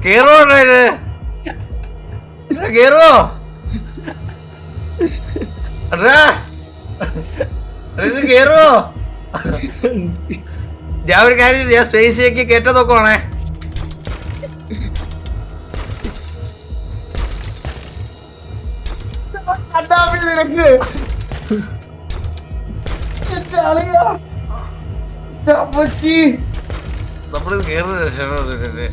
[SPEAKER 1] കേറോ കേറുവോ? അടാ ഇത് കേറുവോ? ഞാൻ ഒരു കാര്യം, ഞാൻ സ്പേസിലേക്ക് കേറ്റാൻ നോക്കുവാണേ.
[SPEAKER 2] നിനക്ക്
[SPEAKER 1] നമ്മളിത് കേറുന്ന രക്ഷപ്പെടുന്നത്.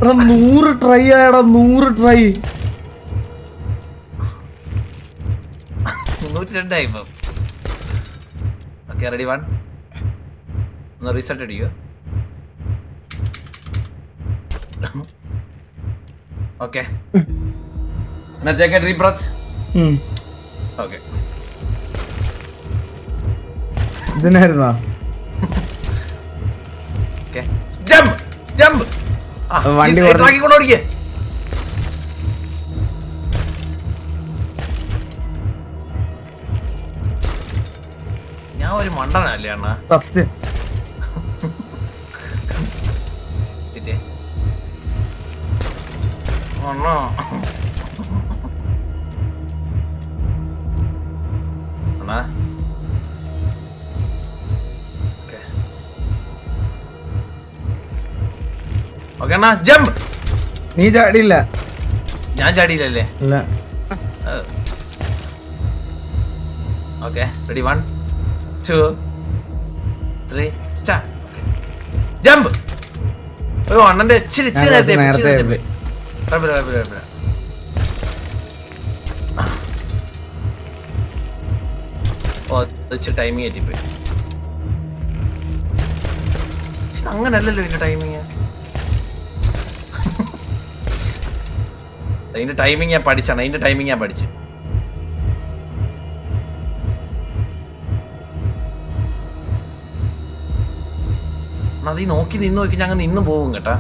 [SPEAKER 2] 100 ട്രൈ ആയടാ, 100 ട്രൈ.
[SPEAKER 1] 302 ഇപ്പൊ. Okay ready 1. ഒന്ന് റീസെറ്റ് അടിക്കുക. Okay take a deep breath. Okay
[SPEAKER 2] ഇതിനായിരുന്നോ?
[SPEAKER 1] Okay jump jump.
[SPEAKER 2] വണ്ടി
[SPEAKER 1] കൊണ്ടോടിക്കേ. ഞാൻ ഒരു മണ്ടനല്ലേ അണ്ണാ.
[SPEAKER 2] സത്യം.
[SPEAKER 1] അണ്ണാ അണ്ണാ ഓക്കെ അണ്ണാ ജമ്പ്.
[SPEAKER 2] നീ ചാടിയില്ല.
[SPEAKER 1] ഞാൻ ചാടിയില്ലല്ലേ?
[SPEAKER 2] ഇല്ല.
[SPEAKER 1] Okay ready 1 2 3 start. ജമ്പ്. ഓ അണ്ണന്റെ ഇച്ചിരി നേരത്തെ
[SPEAKER 2] നേരത്തെ
[SPEAKER 1] ടൈമിങ് ആയിപ്പോയി. അങ്ങനല്ലല്ലോ ഇതിന്റെ ടൈമിങ്. അതിന്റെ ടൈമിങ് ഞാൻ പഠിച്ചാണ്. അതിന്റെ ടൈമിങ് ഞാൻ പഠിച്ചു. അത് ഈ നോക്കി നിന്ന് നോക്കി ഞങ്ങൾ നിന്ന് പോകും കേട്ടാ.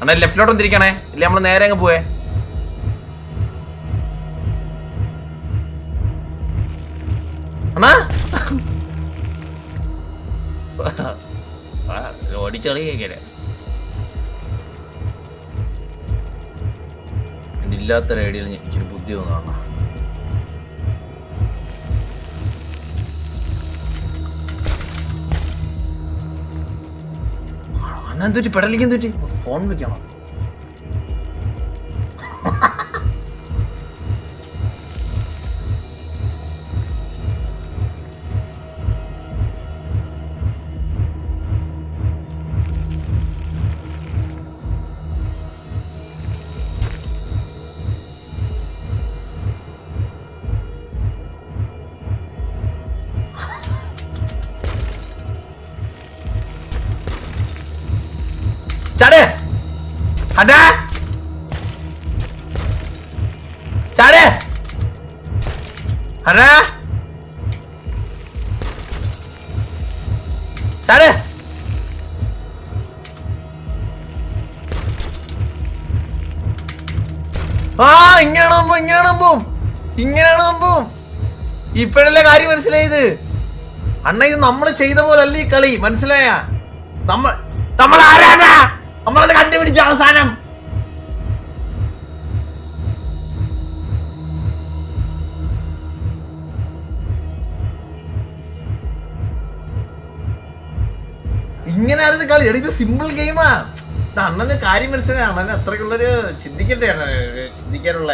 [SPEAKER 1] അണ്ണാ ലെഫ്റ്റിലോട്ടൊന്നും തിരിക്കണേ, ഇല്ല നമ്മള് നേരെ അങ്ങ് പോവേ. അണ്ണാ ഓടിച്ചളി കേക്കല്ലേ. ഇല്ലാത്തൊരു ഐഡിയയിൽ എനിക്കൊരു ബുദ്ധി തോന്നാണ്. അന്നെന്തൊരു പെടലിക്ക് എന്തൊരു ഫോൺ വെക്കണം. ചാടേ അടാ ചാടേ അടാ ചാടേ. ഇങ്ങനെയാണ് സംഭവം, ഇങ്ങനെയാണ് സംഭവം, ഇങ്ങനെയാണ് സംഭവം. ഇപ്പോഴല്ലേ കാര്യം മനസ്സിലായത്. അണ്ണ ഇത് നമ്മൾ ചെയ്ത പോലല്ല ഈ കളി, മനസ്സിലായ? നമ്മൾ ആരാണ്? നമ്മളത് കണ്ടുപിടിച്ച അവസാനം. ഇങ്ങനെയായിരുന്നു കളി. ഇത് സിമ്പിൾ ഗെയിമാ. അണ്ണന് കാര്യം മനസ്സിലായി. അണ്ണന് അത്രക്കുള്ളൊരു ചിന്തിക്കട്ടെ, ചിന്തിക്കാനുള്ള.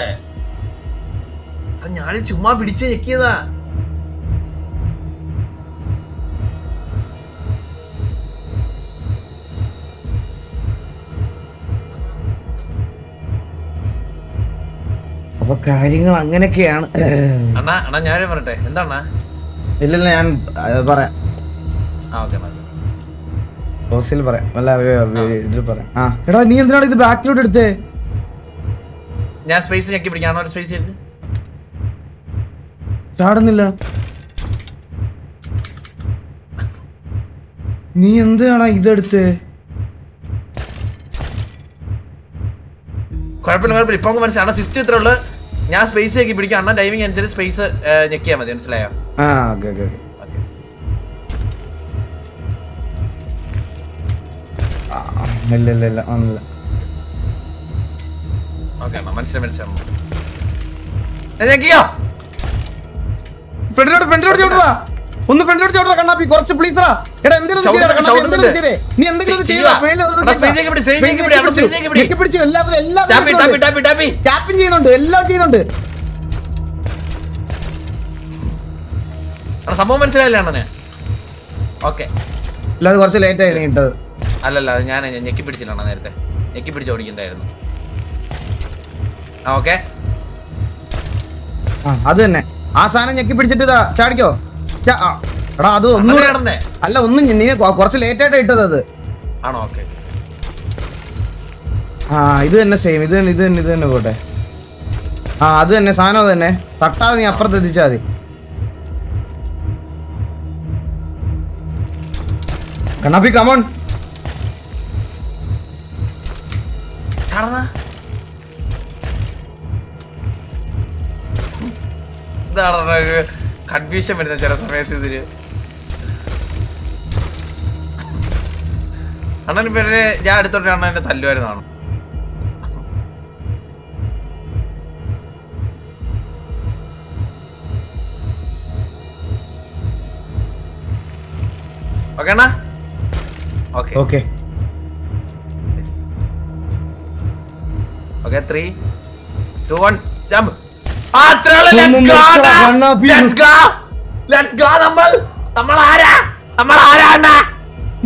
[SPEAKER 1] ഞാൻ ചുമ്മാ പിടിച്ച് ഞെക്കിയതാ.
[SPEAKER 2] അപ്പൊ കാര്യങ്ങൾ അങ്ങനെയൊക്കെയാണ്.
[SPEAKER 1] അണ്ണാ അണ്ണാ ഞാനും പറയട്ടെ. എന്താ?
[SPEAKER 2] ഇല്ലല്ല ഞാൻ പറയാം. പറയാം. അല്ല ഇതിൽ പറയാം. എടാ നീ എന്തിനാണ് ഇത് ബാക്കിലോട്ട് എടുത്തേ?
[SPEAKER 1] ഞാൻ സ്പേസ് ഞെക്കി പിടിക്കാണോ? സ്പേസ്
[SPEAKER 2] ചാടുന്നില്ല. നീ എന്താണ് ഇതെടുത്ത്?
[SPEAKER 1] കുഴപ്പമില്ല കുഴപ്പമില്ല. ഇപ്പൊ മനസ്സിലാണ് സിസ്റ്റം ഇത്ര ഉള്ളു. ഞാൻ സ്പേസ് ആക്കി പിടിക്കാം. അണ്ണൻ ടൈമിംഗ് അനുസരിച്ച് സ്പേസ് ഞെക്കിയാൽ മതി. മനസ്സിലായോ?
[SPEAKER 2] ആ ഓക്കെ ഓക്കെ ഇല്ല ഒന്നുമില്ല.
[SPEAKER 1] ഓക്കെ അണ്ണ മനസ്സിലായി. ഞെക്കിയോ?
[SPEAKER 2] ഫ്രണ്ടിലോട്ട് ചോട്ടാ. ഒന്ന് ഫ്രണ്ടിലോട്ട് ചോട്ടാ കണ്ണാപ്പി. കുറച്ച് പ്ലീസറാ. എടാ എന്തെങ്കിലും ചെയ്തേ കണ്ണാപ്പി. എന്തെങ്കിലും ചെയ്തേ. നീ എന്തെങ്കിലും ചെയ്യടാ. പിടിച്ചു എല്ലാവരും ടാപ്പിംഗ് ചെയ്യുന്നുണ്ട്. എല്ലാം ചെയ്യുന്നുണ്ട്.
[SPEAKER 1] സംഭവം മനസ്സിലായില്ല അണ്ണന്? ഓക്കെ
[SPEAKER 2] അല്ല അത് കുറച്ച് ലേറ്റ് ആയി ഇട്ടത്.
[SPEAKER 1] അല്ലല്ല അത് ഞാൻ ഞെക്കി പിടിച്ചില്ല നേരത്തെ. ഞെക്കി പിടിച്ച് ഓടിക്കണ്ടായിരുന്നു. ഓക്കെ
[SPEAKER 2] അത് തന്നെ. ആ സാധനം ഞെക്കി പിടിച്ചിട്ട് ഇതാ ചാടിക്കോ. എടാ അത് ഒന്നും അല്ല ഒന്നും നീ കുറച്ച് ലേറ്റ് ആയിട്ട് ഇട്ടത് അത്.
[SPEAKER 1] ആണോ? ഓക്കെ
[SPEAKER 2] ഇത് തന്നെ സെയിം. ഇത് തന്നെ പോട്ടെ. അത് തന്നെ സാധനം അത് തന്നെ. തട്ടാതെ നീ അപ്പുറത്ത് എത്തിച്ചാൽ മതി. കണ്ണാപ്പി കമോൺ.
[SPEAKER 1] കൺഫ്യൂഷൻ വരുന്ന ചില സമയത്ത് ഇതില്. അണ്ണന് പേര് ഞാൻ അടുത്തോട്ട് അണ്ണനെ തല്ലുവായിരുന്നാണ്. ഓക്കെ അണ്ണാ? Okay
[SPEAKER 2] okay
[SPEAKER 1] 3, 2, 1 jump. നമ്മൾ ആരാ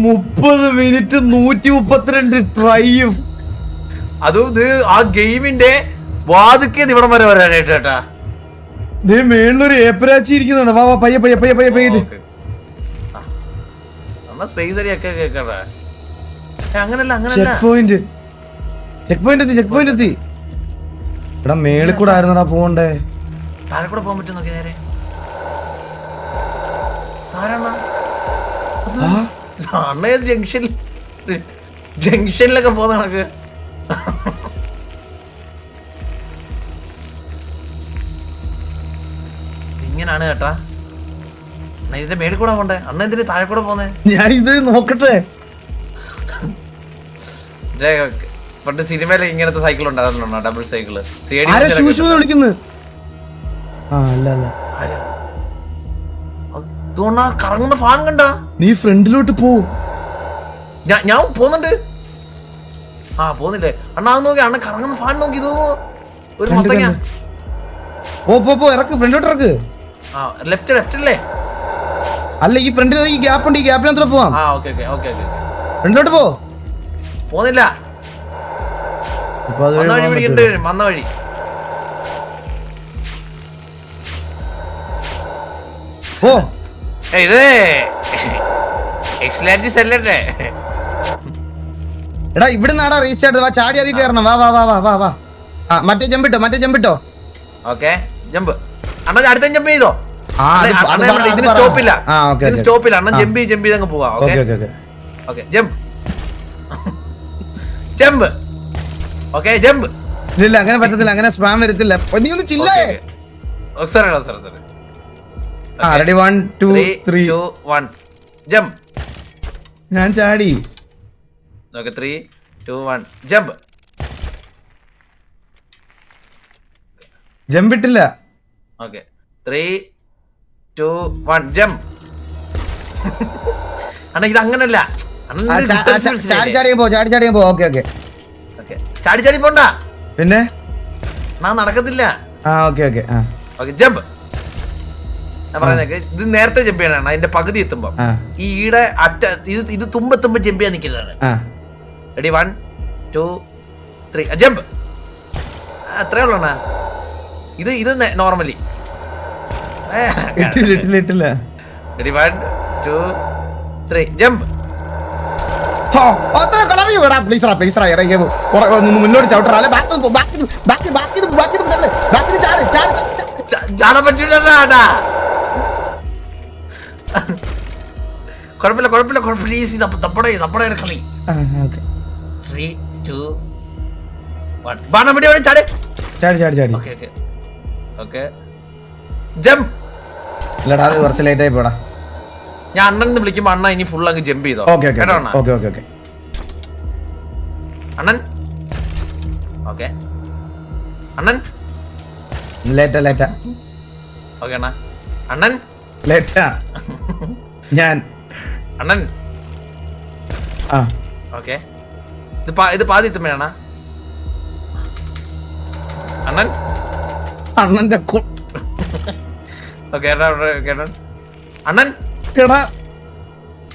[SPEAKER 2] 30 മിനിറ്റ് 132 ട്രൈയും.
[SPEAKER 1] അതും ഇത് ആ ഗെയിമിന്റെ വാതുക്കെ ഇവിടം വരെ വരാനായിട്ട് കേട്ടാ.
[SPEAKER 2] മേളിലൊരു ഏപ്പരാച്ചി ഇരിക്കുന്നുണ്ട്. വാ പയ്യെ
[SPEAKER 1] സ്പേസ് ഒക്കെ കേക്കട്ടെ. അങ്ങനല്ല
[SPEAKER 2] ചെക്ക് പോയിന്റ് എത്തി. എടാ മേളിൽ കൂടെ ആയിരുന്നടാ പോണ്ടേ.
[SPEAKER 1] താഴെ കൂടെ പോകാൻ പറ്റും. നോക്കി നേരെ അണ്ണ ജംഗ്ഷനിലൊക്കെ പോകുന്ന കണക്ക്. ഇങ്ങനാണ് കേട്ടാ. ഇതിന്റെ മേളിൽ കൂടെ പോണ്ടേ. അണ്ണ എന്തിന് താഴെ കൂടെ പോന്നേ?
[SPEAKER 2] ഞാൻ ഇത് നോക്കട്ടെ.
[SPEAKER 1] പണ്ട് സിനിമയിലൊക്കെ ഇങ്ങനത്തെ സൈക്കിൾ ഉണ്ടാകുന്നുണ്ടോ? ഡബിൾ സൈക്കിള്
[SPEAKER 2] വിളിക്കുന്നു.
[SPEAKER 1] കറങ്ങുന്ന ഫാൻ കണ്ട.
[SPEAKER 2] നീ ഫ്രണ്ടിലോട്ട് പോ.
[SPEAKER 1] ഞാൻ പോകുന്നുണ്ട്. പോകുന്നില്ലേ അണ്ണാ? നോക്കി അണ്ണ കറങ്ങുന്ന ഫാൻ നോക്കി. ഒരു മൊത്തങ്ങ.
[SPEAKER 2] ഇറക്ക് ഫ്രണ്ടിലോട്ട് ഇറക്ക്.
[SPEAKER 1] ലെഫ്റ്റ് അല്ലേ?
[SPEAKER 2] അല്ല ഈ ഫ്രണ്ടിൽ ഈ ഗ്യാപ്പ് ഉണ്ട്. ഈ ഗ്യാപ്പിനകത്ത് പോവാം. ഫ്രണ്ടിലോട്ട്
[SPEAKER 1] പോകുന്നില്ല. വന്ന വഴി ഇത്
[SPEAKER 2] എടാ ഇവിടുന്നാടാ റീസ്റ്റാർട്ട്. വാ ചാടി അതി കയറണം. വാ മറ്റേ ജമ്പിട്ടോ.
[SPEAKER 1] Okay jump. അണ്ണ അടുത്ത ജമ്പ് ചെയ്തോ. ഇതിന് സ്റ്റോപ്പില്ല. അണ്ണൻ ജമ്പ് ചെയ്തങ്ങ് പോവാ. Okay jump. Okay jump.
[SPEAKER 2] ഇല്ല അങ്ങനെ പറ്റത്തില്ല. അങ്ങനെ സ്പാം വരത്തില്ല. നീ ഒന്ന് ചില്ലേ. Ready 1 2 3
[SPEAKER 1] 1 jump.
[SPEAKER 2] ഞാൻ ചാടി.
[SPEAKER 1] Okay 3 2 1 jump.
[SPEAKER 2] ജമ്പിട്ടില്ല.
[SPEAKER 1] Okay 3 2 1 jump. അണ്ണ ഇത് അങ്ങനല്ല.
[SPEAKER 2] ചാടി പോ. ഓക്കെ
[SPEAKER 1] ചാടി പോണ്ട.
[SPEAKER 2] പിന്നെ
[SPEAKER 1] നടക്കത്തില്ല.
[SPEAKER 2] Okay
[SPEAKER 1] jump. ഞാൻ പറയുന്നത് ഇത് നേരത്തെ ജമ്പ് ചെയ്യണം. അതിന്റെ പകുതി എത്തുമ്പോ ഈ ഈടെ ഇത് തുമ്പെത്തുമ്പോ ജമ്പ് ചെയ്യാൻ നിൽക്കുന്നതാണ്. Ready 1 2 3 jump. അത്രേ ഉള്ളൂ. ഇത് നോർമലി
[SPEAKER 2] ഇട്ടില്ല.
[SPEAKER 1] Ready 1 2 3 jump.
[SPEAKER 2] മുന്നോട്ട് ചവിട്ടാ.
[SPEAKER 1] ചാടാൻ പറ്റില്ല. കുഴപ്പമില്ല. ഈസി. നമ്മുടെ കളി. 3 2 1 ചാടി.
[SPEAKER 2] Okay
[SPEAKER 1] okay jump.
[SPEAKER 2] ഇല്ലടാ അത് കുറച്ച് ലേറ്റ് ആയി പോടാ.
[SPEAKER 1] ഞാൻ അണ്ണൻ വിളിക്കുമ്പോ അണ്ണ ഇനി ഫുൾ അങ്ങ് ജമ്പ് ചെയ്തോ.
[SPEAKER 2] ഓക്കെ ഓക്കെ
[SPEAKER 1] കേട്ടോ അണ്ണാ?
[SPEAKER 2] Okay okay okay.
[SPEAKER 1] അണ്ണൻ ഓക്കെ അണ്ണൻ
[SPEAKER 2] ലേറ്റാ ലേറ്റാ
[SPEAKER 1] ഓക്കെ അണ്ണാ അണ്ണൻ
[SPEAKER 2] ലേറ്റാ ഞാൻ
[SPEAKER 1] അണ്ണൻ
[SPEAKER 2] ആ
[SPEAKER 1] ഓക്കെ ഇത് പാതി എത്തുമ്പോഴാണ് അണ്ണൻ
[SPEAKER 2] അണ്ണന്റെ
[SPEAKER 1] ഓക്കെ അണ്ണൻ
[SPEAKER 2] എടാ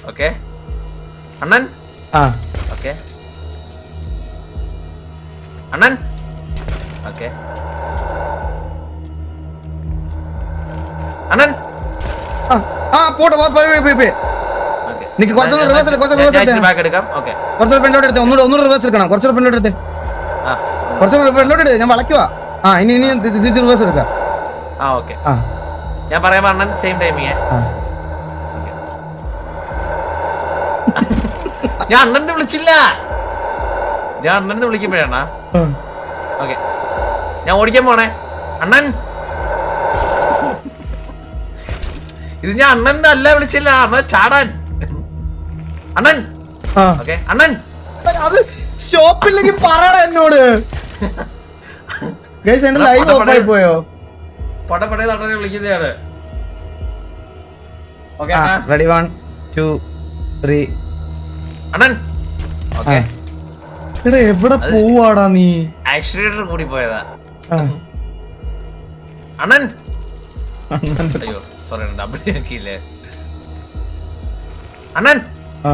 [SPEAKER 1] ഓക്കെ അണ്ണൻ
[SPEAKER 2] ആ
[SPEAKER 1] ഓക്കെ അണ്ണൻ ഓക്കെ അണ്ണൻ
[SPEAKER 2] ആ, ആ പോട്ടെ പോയി നിക്ക് കുറച്ചുകൂടെ റിവേഴ്സ് കുറച്ചുകൂടെ
[SPEAKER 1] ബാക്ക് എടുക്കാം. ഓക്കെ
[SPEAKER 2] കുറച്ചുകൂടെ ഫ്രണ്ടിലോട്ട് എടുത്തേ. ഒന്നുകൂടെ റിവേഴ്സ് എടുക്കണം. കുറച്ചുകൂടെ ഫ്രണ്ടിലോട്ട് എടുത്തേ.
[SPEAKER 1] ആ
[SPEAKER 2] കുറച്ചുകൂടെ ഫ്രണ്ടിലോട്ട് എടുത്തേ. ഞാൻ വളയ്ക്കുവാ. ആ ഇനി തിരിച്ച് റിവേഴ്സ് എടുക്കാം.
[SPEAKER 1] ആ ഓക്കെ
[SPEAKER 2] ആ
[SPEAKER 1] ഞാൻ പറയാൻ അണ്ണൻ സെയിം ടൈമിങ്.
[SPEAKER 2] ആ
[SPEAKER 1] ഞാൻ അണ്ണനെ വിളിച്ചില്ല. ഞാൻ അണ്ണനെ വിളിക്കുമ്പോഴാണ്. ഓക്കെ ഞാൻ ഓടിക്കാൻ പോണേ. അണ്ണൻ ഇത് ഞാൻ അണ്ണന്റെ അല്ല വിളിച്ചില്ല. അണ്ണൻ ചാടാൻ. അണ്ണൻ
[SPEAKER 2] ആ
[SPEAKER 1] ഓക്കെ അണ്ണൻ
[SPEAKER 2] അത് സ്റ്റോപ്പില്ലെങ്കിൽ പറയടാ എന്നോട്. ഗൈസ് എന്റെ ലൈവ് ഓഫ് ആയി പോയോ?
[SPEAKER 1] പടപടേ നടനെ വിളിക്കുന്നതാണ്. ഓക്കെ
[SPEAKER 2] റെഡി 1 2 3
[SPEAKER 1] അണ്ണൻ ഓക്കെ
[SPEAKER 2] എടാ എവിടെ പോവാടാ നീ?
[SPEAKER 1] ആക്സിലേറ്റർ കൂടി പോയതാ.
[SPEAKER 2] ആ.
[SPEAKER 1] അണ്ണൻ
[SPEAKER 2] അണ്ണന്റെ
[SPEAKER 1] അയ്യോ സോറി ഡബിൾ നോക്കിയില്ലേ. അണ്ണൻ
[SPEAKER 2] ആ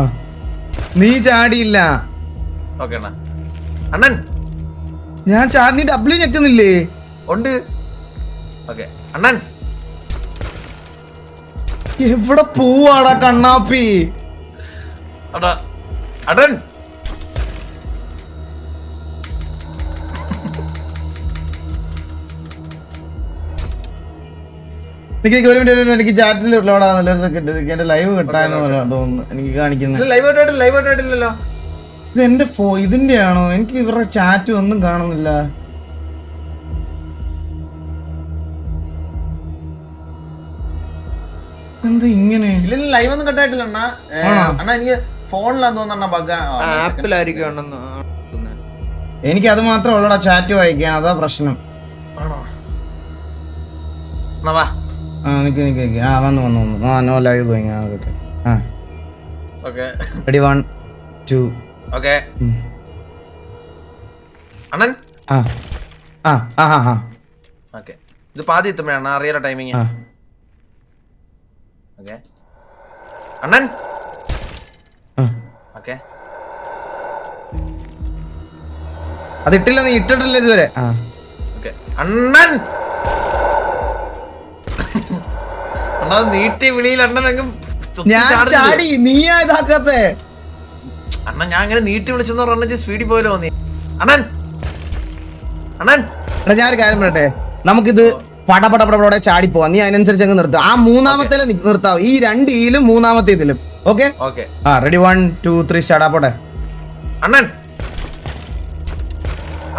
[SPEAKER 2] നീ ചാടിയില്ല.
[SPEAKER 1] ഓക്കെ അണ്ണ അണ്ണൻ
[SPEAKER 2] ഞാൻ ചാടി. നീ ഡബ്ല്യൂ ഞെക്കുന്നില്ലേ?
[SPEAKER 1] ഉണ്ട്. ഓക്കെ അണ്ണൻ
[SPEAKER 2] എവിടെ പോവാടാ കണ്ണാപ്പി?
[SPEAKER 1] അടാ അണ്ണൻ
[SPEAKER 2] എനിക്ക് ചാറ്റിൽ എന്റെ ലൈവ് കിട്ടാന്ന് തോന്നുന്നു. എനിക്ക് കാണിക്കുന്നത്
[SPEAKER 1] ലൈവ് ആയിട്ടില്ലല്ലോ.
[SPEAKER 2] ഇത് എന്റെ ഇതിന്റെ ആണോ? എനിക്ക് ഇവരുടെ ചാറ്റ് ഒന്നും കാണുന്നില്ല. എന്താ ഇങ്ങനെ?
[SPEAKER 1] ഇല്ല ലൈവ് ഒന്നും കട്ടായിട്ടില്ല അണ്ണാ. അണ്ണാ എനിക്ക് ഫോണിലാന്ന് തോന്നുന്ന ബഗ്.
[SPEAKER 3] ആപ്പിലായിരിക്കും
[SPEAKER 2] എനിക്ക് അത് മാത്രമേ ഉള്ളടാ ചാറ്റ് വായിക്കാൻ. അതാ പ്രശ്നം.
[SPEAKER 1] ആണോ എന്നാ വാ.
[SPEAKER 2] ആ നിക്ക് ആ വന്നു ആ നോ ലൈവ് ഗോയിങ്. ആ ഓക്കെ ആ
[SPEAKER 1] ഓക്കെ
[SPEAKER 2] റെഡി 1 2
[SPEAKER 1] ഓക്കെ അണ്ണൻ
[SPEAKER 2] ആ ആ ആ ആ
[SPEAKER 1] ഓക്കെ ഇത് പാതി എത്തുമ്പോഴാണ് അറിയാലോ ടൈമിങ്.
[SPEAKER 2] ആ
[SPEAKER 1] ഓക്കെ അണ്ണൻ
[SPEAKER 2] ആ
[SPEAKER 1] ഓക്കെ
[SPEAKER 2] അത് ഇട്ടില്ല. നീ ഇട്ടിട്ടില്ല ഇതുവരെ. ആ
[SPEAKER 1] ഓക്കെ അണ്ണൻ അണ്ണാ നീട്ടി വിളിയിൽ അണ്ണൻ അങ്ങ്
[SPEAKER 2] ഞാൻ ചാടി. നീയാ ഇതാക്കാത്തെ.
[SPEAKER 1] അണ്ണ ഞാൻ അങ്ങനെ നീട്ടി വിളിച്ചെന്ന് പറഞ്ഞ സ്പീഡിൽ പോയല്ലോ നീ. അണ്ണൻ അണ്ണൻ
[SPEAKER 2] എടാ ഞാനൊരു കാര്യം പറയട്ടെ. നമുക്കിത് പടപടപടപടെ ചാടി പോവാം. നീ അതിനനുസരിച്ച് അങ്ങ് നിർത്താം. ആ മൂന്നാമത്തെ നിർത്താവും. ഈ രണ്ട് ഇതിലും മൂന്നാമത്തെ ഇതിലും. ഓക്കെ
[SPEAKER 1] ഓക്കെ
[SPEAKER 2] ആ റെഡി 1 2 3 സ്റ്റാർട്ട് ആപ്പോട്ടെ.
[SPEAKER 1] അണ്ണൻ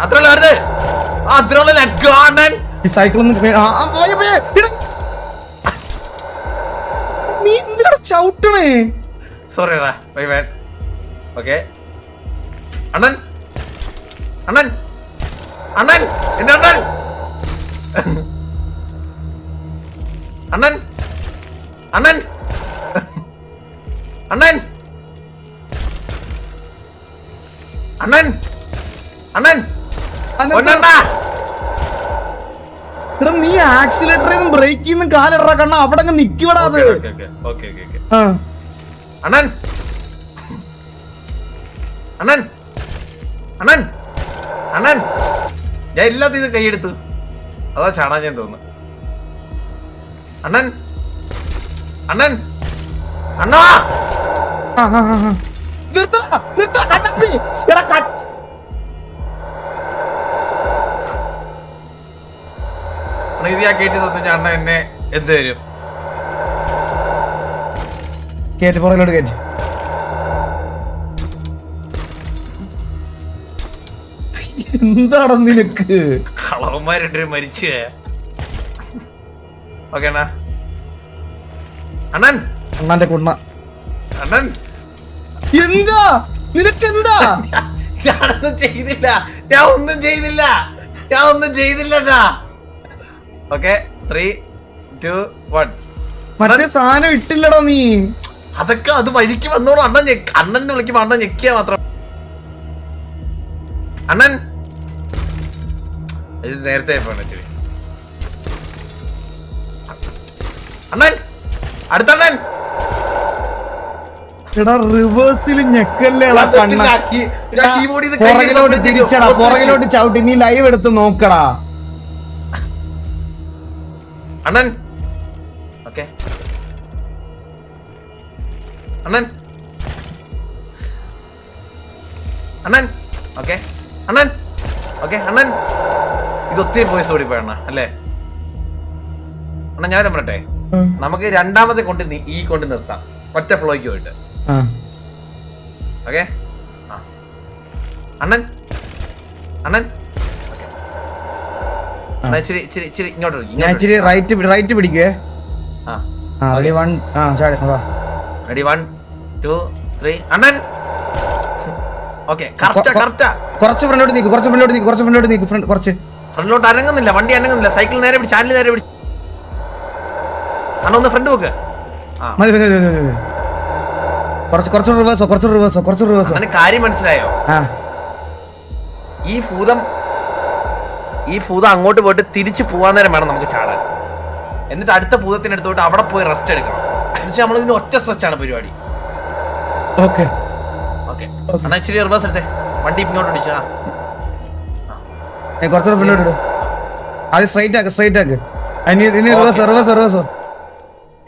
[SPEAKER 1] അത്രയുള്ള വരുത്. അത്രയുള്ള ലെറ്റ്സ് ഗോ അണ്ണൻ.
[SPEAKER 2] ഈ സൈക്കിൾ ഒന്ന് നീ എന്തിനാ ചവിട്ടണേ?
[SPEAKER 1] സോറി എടാ ബൈ ബൈ. ഓക്കെ അണ്ണൻ അണ്ണൻ അണ്ണൻ എന്റെ അണ്ണൻ അണ്ണൻ അണ്ണൻ അണ്ണൻ അണ്ണൻ അണ്ണൻ ഒന്നണ്ണാ.
[SPEAKER 2] എടാ നീ ആക്സിലേറ്ററിൽ ബ്രേക്കിൽ നിന്ന് കാലിടറ കണ്ണ. അവിടെ അങ്ങ് നിക്കടാ അത്. ആ
[SPEAKER 1] അണ്ണൻ അണ്ണൻ അണ്ണൻ അണ്ണൻ ഞാൻ എല്ലാത്തിനും ഇത് കൈയെടുത്തു. അതാ ചാടാൻ ഞാൻ തോന്നുന്നു. അണ്ണൻ അണ്ണൻ അണ്ണാ ഇത് ഞാൻ കേട്ടി തന്നു. ഞാൻ അണ്ണ എന്നെ എന്ത് തരും?
[SPEAKER 2] കേറ്റ് പുറകിലോട്ട് കേറ്റ്. എന്താണ് നിനക്ക്?
[SPEAKER 1] കളവന്മാരുടെ മരിച്ചേ. ഓക്കെ അണ്ണാ. അണ്ണൻ
[SPEAKER 2] അണ്ണാന്റെ കുണ്ണ
[SPEAKER 1] അണ്ണൻ
[SPEAKER 2] എന്താ നിനക്കെന്താ?
[SPEAKER 1] ഞാനൊന്നും ചെയ്തില്ല, ഞാൻ ഒന്നും ചെയ്തില്ല. ഓക്കെ 3, 2, 1.
[SPEAKER 2] മറ്റേ സാധനം ഇട്ടില്ലടോ നീ.
[SPEAKER 1] അതൊക്കെ അത് വഴിക്ക് വന്നോളൂ. അണ്ണൻ വിളിക്കുമ്പോ അണ്ണൻ ഞെക്കിയാ മാത്രം. അണ്ണൻ ഇത് നേരത്തെ അണ്ണൻ അടുത്തണ്ണൻ
[SPEAKER 2] എടാ റിവേഴ്സിൽ ഞെക്കല്ലേടാ കണ്ണ. പുറകിലോട്ട് തിരിച്ചടാ, പുറകിലോട്ട് ചവിട്ടി. നീ ലൈവ് എടുത്ത് നോക്കടാ
[SPEAKER 1] അണ്ണൻ. ഓക്കെ അണ്ണൻ ഓക്കെ അണ്ണൻ ഇത് ഒത്തിരി വോയിസ് ഓടിപ്പോയണ്ണ അല്ലേ അണ്ണ? ഞാൻ പറയട്ടെ, നമുക്ക് രണ്ടാമത്തെ കൊണ്ട് കൊണ്ട് നിർത്താം, ഒറ്റ ഫ്ലോയ്ക്ക് പോയിട്ട്. ഓക്കെ അണ്ണൻ ഇച്ചിരി ഇങ്ങോട്ട്
[SPEAKER 2] ഞാൻ ഇച്ചിരി റൈറ്റ് പിടിക്കുവേ. റെഡി 1
[SPEAKER 1] റെഡി 1, 2, 3 അണ്ണൻ. Okay correct.
[SPEAKER 2] കുറച്ച് ഫ്രണ്ടോട്ട് നീക്ക്, കുറച്ച്
[SPEAKER 1] ഫ്രണ്ടിലോട്ട് അനങ്ങുന്നില്ല, വണ്ടി അനങ്ങുന്നില്ല. സൈക്കിൾ നേരെ പിടിച്ച്, ചാനൽ നേരെ പിടിച്ച്. അണ്ണ ഒന്ന് ഫ്രണ്ട് വെക്ക്.
[SPEAKER 2] മതി. കുറച്ച് റിവേഴ്സോ.
[SPEAKER 1] അണ്ണന് കാര്യം മനസ്സിലായോ? ഈ ഭൂതം അങ്ങോട്ട് പോയിട്ട് തിരിച്ചു പോവാൻ നേരം വേണം നമുക്ക് ചാടാൻ. എന്നിട്ട് അടുത്ത ഭൂതത്തിനടുത്തോട്ട് അവിടെ പോയി റെസ്റ്റ് എടുക്കണം. എന്നുവെച്ചാൽ നമ്മളിതിന് ഒറ്റ സ്ട്രെച്ചാണ് പരിപാടി.
[SPEAKER 2] ഓക്കെ
[SPEAKER 1] അണ്ണാ ഇച്ചിരി റിവേഴ്സ് എടുത്തേ, വണ്ടി ഇങ്ങോട്ട് പിടിച്ചാ.
[SPEAKER 2] കുറച്ചുകൂടെ പിന്നോട്ട് ഇടും. അത് സ്ട്രൈറ്റ് ആക്ക്. റിവേഴ്സോ.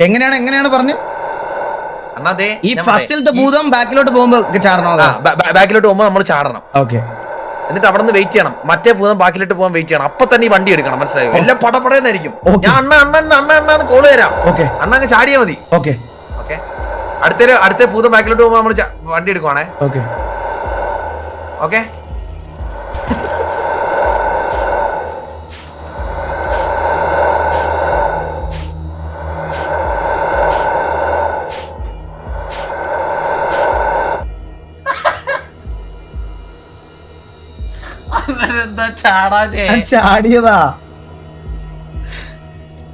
[SPEAKER 2] എങ്ങനെയാണ് പറഞ്ഞു?
[SPEAKER 1] അണ്ണാ ദേ
[SPEAKER 2] ഈ ഫസ്റ്റിലത്തെ ഭൂതം ബാക്കിലോട്ട് പോകുമ്പോ ചാടണം.
[SPEAKER 1] ബാക്കിലോട്ട് പോകുമ്പോ നമ്മൾ ചാടണം.
[SPEAKER 2] ഓക്കെ.
[SPEAKER 1] എന്നിട്ട് അവിടെ നിന്ന് വെയിറ്റ് ചെയ്യണം. മറ്റേ ഭൂതം ബാക്കിലോട്ട് പോകാൻ വെയിറ്റ് ചെയ്യണം. അപ്പൊ തന്നെ ഈ വണ്ടി എടുക്കണം. മനസ്സിലായോ? എല്ലാം പടപടയെന്നായിരിക്കും. ഞാൻ അണ്ണ കോള് തരാം. അണ്ണ അങ്ങ് ചാടിയാ മതി. ഓക്കെ അടുത്ത ഭൂതം ബാക്കിലോട്ട് പോകുമ്പോ നമ്മൾ വണ്ടി എടുക്കുവാണേ. ഓക്കെ എന്താ
[SPEAKER 2] ചാടിയതാ?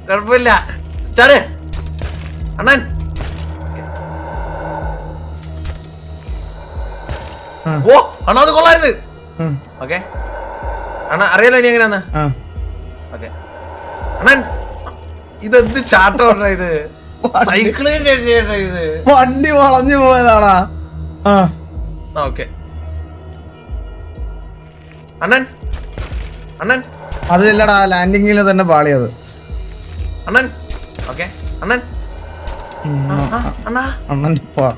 [SPEAKER 1] കുഴപ്പമില്ല, ചാട് അണ്ണൻ. ഓ അണ്ണാ അത് കൊള്ളായിരുന്നു. ഓക്കെ അണ്ണാ അറിയാലോ ഇനി എങ്ങനെയാന്ന്. ഓക്കെ അണ്ണൻ ഇതെന്ത് ചാട്ടം ഇത്? സൈക്കിളിന്റെ ഇത്
[SPEAKER 2] വണ്ടി വളഞ്ഞു പോയതാടാ.
[SPEAKER 1] ഓക്കെ അണ്ണൻ
[SPEAKER 2] അതില്ലടാ, ലാൻഡിങ്ങിൽ തന്നെ പാളിയത്
[SPEAKER 1] അണ്ണൻ. ഓക്കെ അണ്ണൻ
[SPEAKER 2] അണ്ണൻ നിർത്ത്.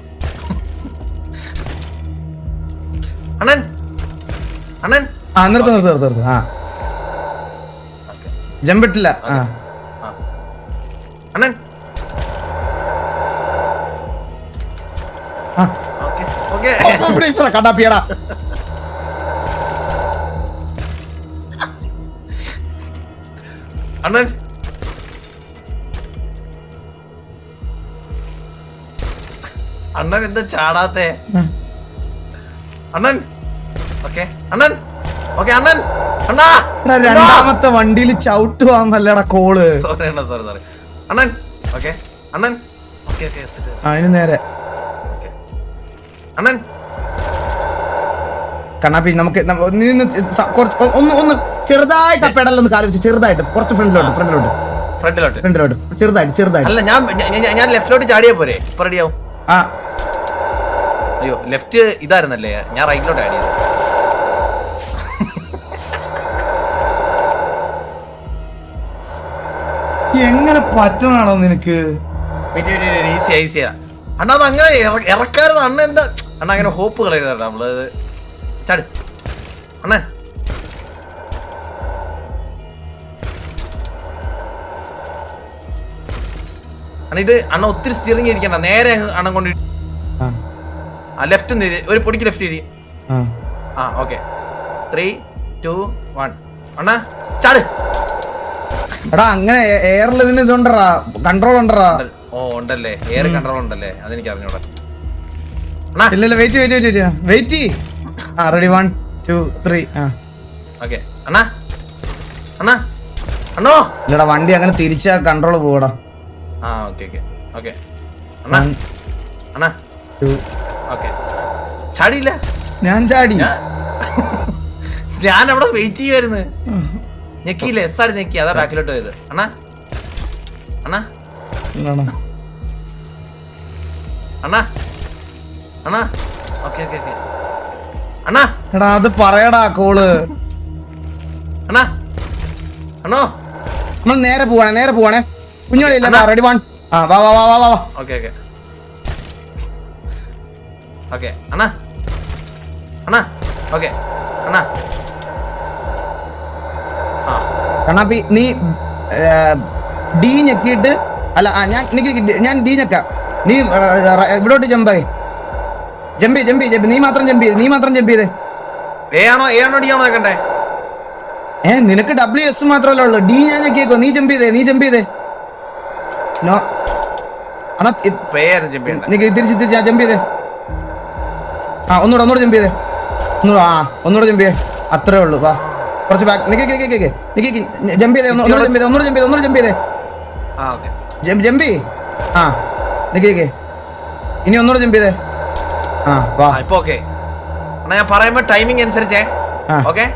[SPEAKER 2] ജമ്പിട്ടില്ല.
[SPEAKER 1] അണ്ണൻ
[SPEAKER 2] കണ്ടാപ്പിയടാ.
[SPEAKER 1] അണ്ണൻ എന്താ ചാടാത്തെ? അണ്ണൻ
[SPEAKER 2] രണ്ടാമത്തെ വണ്ടിയിൽ ചവിട്ടുവാന്നല്ലടാ കോള്.
[SPEAKER 1] സോറി അണ്ണൻ. ഓക്കെ അണ്ണൻ.
[SPEAKER 2] അതിന് നേരെ
[SPEAKER 1] അണ്ണൻ.
[SPEAKER 2] കണ്ണാപ്പി നമുക്ക് ഒന്ന് ചെറുതായിട്ട് ആ പെടലൊന്ന് കാലിച്ച്, ചെറുതായിട്ട് കുറച്ച് ഫ്രണ്ടിലോട്ട് ചെറുതായിട്ട്.
[SPEAKER 1] അല്ല ഞാൻ ലെഫ്റ്റിലോട്ട് ചാടിയാ പോരെ? ഇപ്പൊ റെഡിയാവും. അയ്യോ ലെഫ്റ്റ് ഇതായിരുന്നല്ലേ, ഞാൻ റൈറ്റിലോട്ട് ആഡ് ചെയ്തു.
[SPEAKER 2] എങ്ങനെ പറ്റണാണോ നിനക്ക്?
[SPEAKER 1] ഈസിയാ അണ്ണാ. അത് അങ്ങനെ ഇറക്കാറുണ്ട്. അണ്ണ എന്താ അണ്ണ അങ്ങനെ ഹോപ്പ് കളയുന്നതാണ് നമ്മള്. ചാട് അണ്ണൻ. ഇത് അണ്ണ ഒത്തിരി സ്റ്റിയറിംഗ് ഇരിക്കണ്ട, നേരെ അണ്ണൻ കൊണ്ട് ലെഫ്റ്റ് ഒരു പൊടിക്ക് ലെഫ്റ്റ് ഇരി. ഓക്കെ 3, 2, 1 അണ്ണാ ചാട്.
[SPEAKER 2] എടാ അങ്ങനെ എയറിൽ ഇതിന് ഇതുണ്ടറാ കൺട്രോൾ ഉണ്ടറാ.
[SPEAKER 1] ഓ ഉണ്ടല്ലേ, എയർ കൺട്രോൾ ഉണ്ടല്ലേ, അതെനിക്ക് അറിഞ്ഞൂടാ.
[SPEAKER 2] ഇല്ല വെയിറ്റ്. ആ റെഡി 1 2 3.
[SPEAKER 1] ഓക്കെ അണ്ണാ അണ്ണാ അണ്ണോ.
[SPEAKER 2] ഇല്ലടാ വണ്ടി അങ്ങനെ തിരിച്ചാ കൺട്രോൾ പോടാ.
[SPEAKER 1] ആ ഓക്കെ ഓക്കെ ഓക്കെ അണ്ണാ അണ്ണാ
[SPEAKER 2] 2.
[SPEAKER 1] ഓക്കെ ചാടിയില്ല.
[SPEAKER 2] ഞാൻ ചാടി.
[SPEAKER 1] ഞാൻ അവിടെ വെയിറ്റ് ചെയ്യുമായിരുന്നു. ഞെക്കിയില്ല, എസ് ആർ ഞെക്കി, അതാ ബാക്കിലോട്ട് പോയത്. അണ്ണാ അണ്ണാ അണ്ണാ അണ്ണാ ഓക്കെ ഓക്കെ ഓക്കെ അണ്ണാ.
[SPEAKER 2] എടാ അത് പറയടാ കോള്.
[SPEAKER 1] അണ്ണാ അണ്ണോ.
[SPEAKER 2] നമ്മൾ നേരെ പോവാണേ കുഞ്ഞോളില്ല. റെഡി 1. വാ.
[SPEAKER 1] ഓക്കെ ഓക്കെ ഓക്കെ അണ്ണാ അണ്ണാ ഓക്കെ അണ്ണാ.
[SPEAKER 2] കണ്ണാപ്പി നീ ഡി ഞെക്കിയിട്ട് അല്ല ഞാൻ ഡി ഞെക്കാം. നീ ഇവിടോട്ട് ജമ്പ് നീ മാത്രം ജമ്പ് ചെയ്തേ.
[SPEAKER 1] എ ആണോ ഡി ആണോ നോക്കണ്ടേ?
[SPEAKER 2] നിനക്ക് WS മാത്രമല്ലേ ഉള്ളു. ഡി ഞാൻ ഞെക്കിയേക്കോ. നീ ജമ്പ് ചെയ്തേ. നോ തിരിച്ച് ഞാൻ ജമ്പ് ചെയ്തേ. ഒന്നുകൂടെ ജമ്പ് ചെയ്തേ. ഒന്നുകൂടെ ജമ്പ് ചെയ്തേ. അത്രേ ഉള്ളു. വാ കുറച്ച് ബാക്ക് ജമ്പ് ചെയ്തേ. ഒന്നുകൂടെ ജമ്പ് ചെയ്തേ. ജമ്പ് ഇനി ഒന്നുകൂടെ ജമ്പ് ചെയ്തേ. വാ
[SPEAKER 1] ഇപ്പൊ ഓക്കെ. ഞാൻ പറയുമ്പോ ടൈമിംഗ് അനുസരിച്ചേ. ഓക്കെ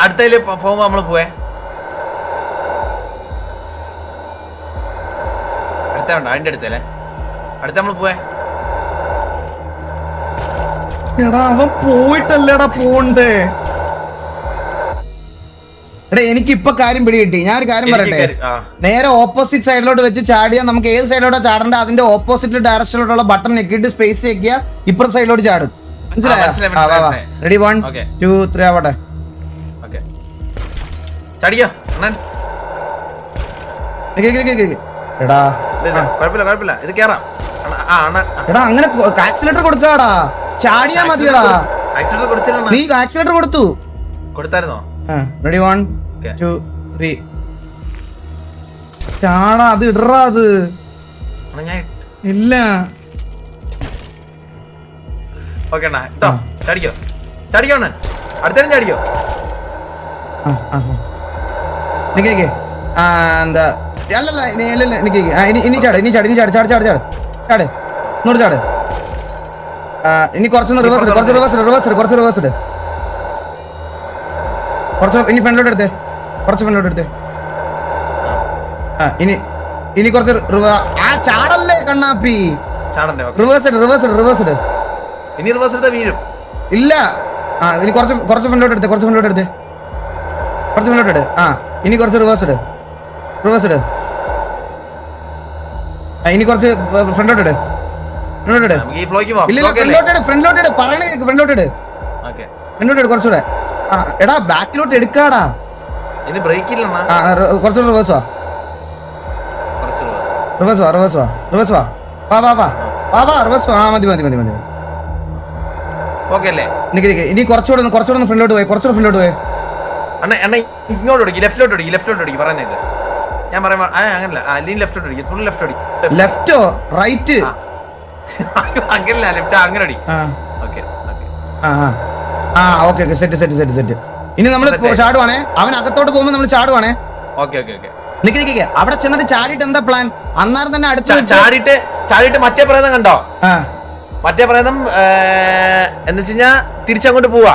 [SPEAKER 1] അടുത്തതില് പോകുമ്പോ നമ്മള് പോവേ. അടുത്തുണ്ടോ? അതിന്റെ അടുത്തല്ലേ അടുത്ത നമ്മള് പോവേ.
[SPEAKER 2] എടാ അവൻ പോയിട്ടല്ലേടാ പോണ്ടേ. എടാ എനിക്ക് ഇപ്പൊ കാര്യം പിടികിട്ടി. ഞാനൊരു കാര്യം പറയട്ടെ. നേരെ ഓപ്പോസിറ്റ് സൈഡിലോട്ട് വെച്ച് ചാടിയാൽ നമുക്ക് ഏത് സൈഡിലോട്ടാ ചാടേണ്ട അതിന്റെ ഓപ്പോസിറ്റ് ഡയറക്ഷനിലോട്ടുള്ള ബട്ടൺ ഞെക്കിയിട്ട് സ്പേസ് ഞെക്കിയ ഇപ്പുറത്തെ സൈഡിലോട്ട് ചാടും. മനസ്സിലായോ? റെഡി 1 2 3 ആവട്ടെ. എടാ
[SPEAKER 1] കുഴപ്പമില്ല ഇത് കേറാം.
[SPEAKER 2] എടാ അങ്ങനെ ആക്സിലേറ്റർ കൊടുക്കാടാ. ചാടിയാ മതിയടാ. നീ ആക്സിലേറ്റർ
[SPEAKER 1] കൊടുത്തായിരുന്നോ?
[SPEAKER 2] റെഡി 1 2 3. ചാടാ. അത് ഇടറാ. അത് ഇല്ല.
[SPEAKER 1] ഓക്കെ അണ്ണാ കേട്ടോ. ചാടിക്കോ അണ്ണൻ. അടുത്തേരും ചാടിക്കോ.
[SPEAKER 2] എന്താ അല്ലല്ല ഇനി ചാട്. ഇങ്ങോട്ട് ചാട്. ഇനി കുറച്ചൊന്ന് റിവേഴ്സ് ഇട്. ഇനി ഫ്രണ്ടിലോട്ട് എടുത്തേ. ഇനി കുറച്ച് ചാടല്ലേ കണ്ണാപ്പി. റിവേഴ്സ് ഇട്.
[SPEAKER 1] ഇനി റിവേഴ്സ് എടുത്താ വീഴും.
[SPEAKER 2] ഇല്ല. ഇനി കുറച്ച് ഫ്രണ്ടിലോട്ട് എടുത്തേ. ഇനി കുറച്ച് റിവേഴ്സ് ഇട്. ഇനി കുറച്ച് ഫ്രണ്ടിലോട്ട് ഇട്. ഫ്രണ്ടിലോട്ട് ഇട്. പറയണേ ഫ്രണ്ടിലോട്ട് ഇട്. കുറച്ചുകൂടെ. എടാ ബാക്കിലോട്ട് എടുക്കാടാ.
[SPEAKER 1] ഇനി ബ്രേക്ക് ഇല്ല.
[SPEAKER 2] കുറച്ചുകൂടെ റിവേഴ്സ് വാ. റിവേഴ്സ് വാ. മതി.
[SPEAKER 1] ഓക്കെ അല്ലേ?
[SPEAKER 2] ഇനി കുറച്ചുകൂടെ ഫ്രണ്ടിലോട്ട് പോയി.
[SPEAKER 1] അണ്ണ ഇങ്ങോട്ട് ഓടിക്കും. ലെഫ്റ്റിലോട്ട് ഓടിക്കും. പറയുന്നത് ഞാൻ പറയുമ്പോ അങ്ങനല്ല. അല്ലെങ്കിൽ ലെഫ്റ്റോട്ട് ഓടിക്കും. Full left.
[SPEAKER 2] ലെഫ്റ്റോ റൈറ്റ്?
[SPEAKER 1] അങ്ങനല്ല, ലെഫ്റ്റ് അങ്ങനെ ഓടി.
[SPEAKER 2] Okay set. ഇനി നമ്മൾ ചാടുവാണേ. അവൻ അകത്തോട്ട് പോകുമ്പോ നമ്മൾ ചാടുവാണേ.
[SPEAKER 1] ഓക്കെ
[SPEAKER 2] നിക്ക്. അവിടെ ചെന്നിട്ട് ചാടിയിട്ട് എന്താ പ്ലാൻ? അന്നേരം തന്നെ അടുത്ത്
[SPEAKER 1] ചാടിയിട്ട് മറ്റേ പ്രേതം കണ്ടോ? മറ്റേ പ്രേതം എന്ന് വെച്ചുകഴിഞ്ഞാ തിരിച്ചങ്ങോട്ട് പോവാ.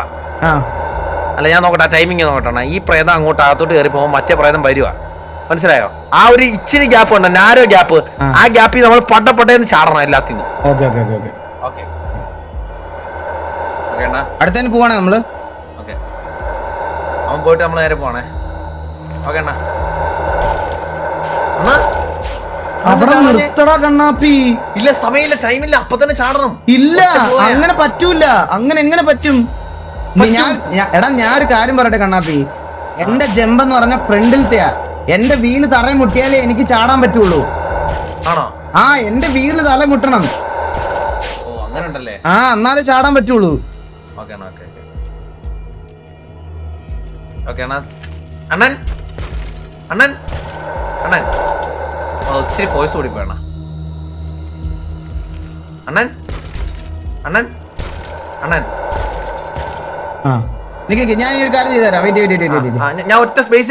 [SPEAKER 1] അല്ല ഞാൻ നോക്കട്ടെ, ടൈമിങ് നോക്കട്ടെ. ഈ പ്രേതം അങ്ങോട്ട് അകത്തോട്ട് കയറി പോകുമ്പോ മറ്റേ പ്രേതം വരുവാ. മനസ്സിലായോ? ആ ഒരു ഇച്ചിരി ഗ്യാപ്പ് ഉണ്ട്, നാരോ ഗ്യാപ്പ്. ആ ഗ്യാപ്പിൽ നമ്മൾ പട്ടേന്ന് ചാടണം എല്ലാത്തിനും.
[SPEAKER 2] അടുത്തന്നെ പോവാണേ നമ്മള്.
[SPEAKER 1] അവൻ പോയിട്ട് നമ്മൾ നേരെ പോണേ. ഓക്കെ അണ്ണാ.
[SPEAKER 2] അവിടെ നിർത്തടാ കണ്ണാപ്പി.
[SPEAKER 1] ഇല്ല സമയമില്ല, ടൈമില്ല, അപ്പൊ തന്നെ ചാടണം.
[SPEAKER 2] ഇല്ല അങ്ങനെ പറ്റൂല. അങ്ങനെ എങ്ങനെ പറ്റും? ഞാനൊരു കാര്യം പറയട്ടെ കണ്ണാപ്പി. എന്റെ ജമ്പ് എന്ന് പറഞ്ഞ ഫ്രണ്ടിലത്തെയാ. എന്റെ വീല് തറയിൽ മുട്ടിയാലേ എനിക്ക് ചാടാൻ പറ്റുള്ളൂ.
[SPEAKER 1] ആണോ?
[SPEAKER 2] എന്റെ വീല് തല മുട്ടണം. എന്നാലേ ചാടാൻ പറ്റുള്ളൂ.
[SPEAKER 1] അണ്ണൻ അണ്ണൻ അണ്ണൻ ഇച്ചിരി പോയിസ് കൂടി പോയണ അണ്ണൻ അണ്ണൻ അണ്ണൻ
[SPEAKER 2] ആ നിക്ക് ഞാൻ ഈ ഒരു കാര്യം ചെയ്തു തരാം വെയിറ്റ്
[SPEAKER 1] ഞാൻ ഒറ്റ സ്പേസ്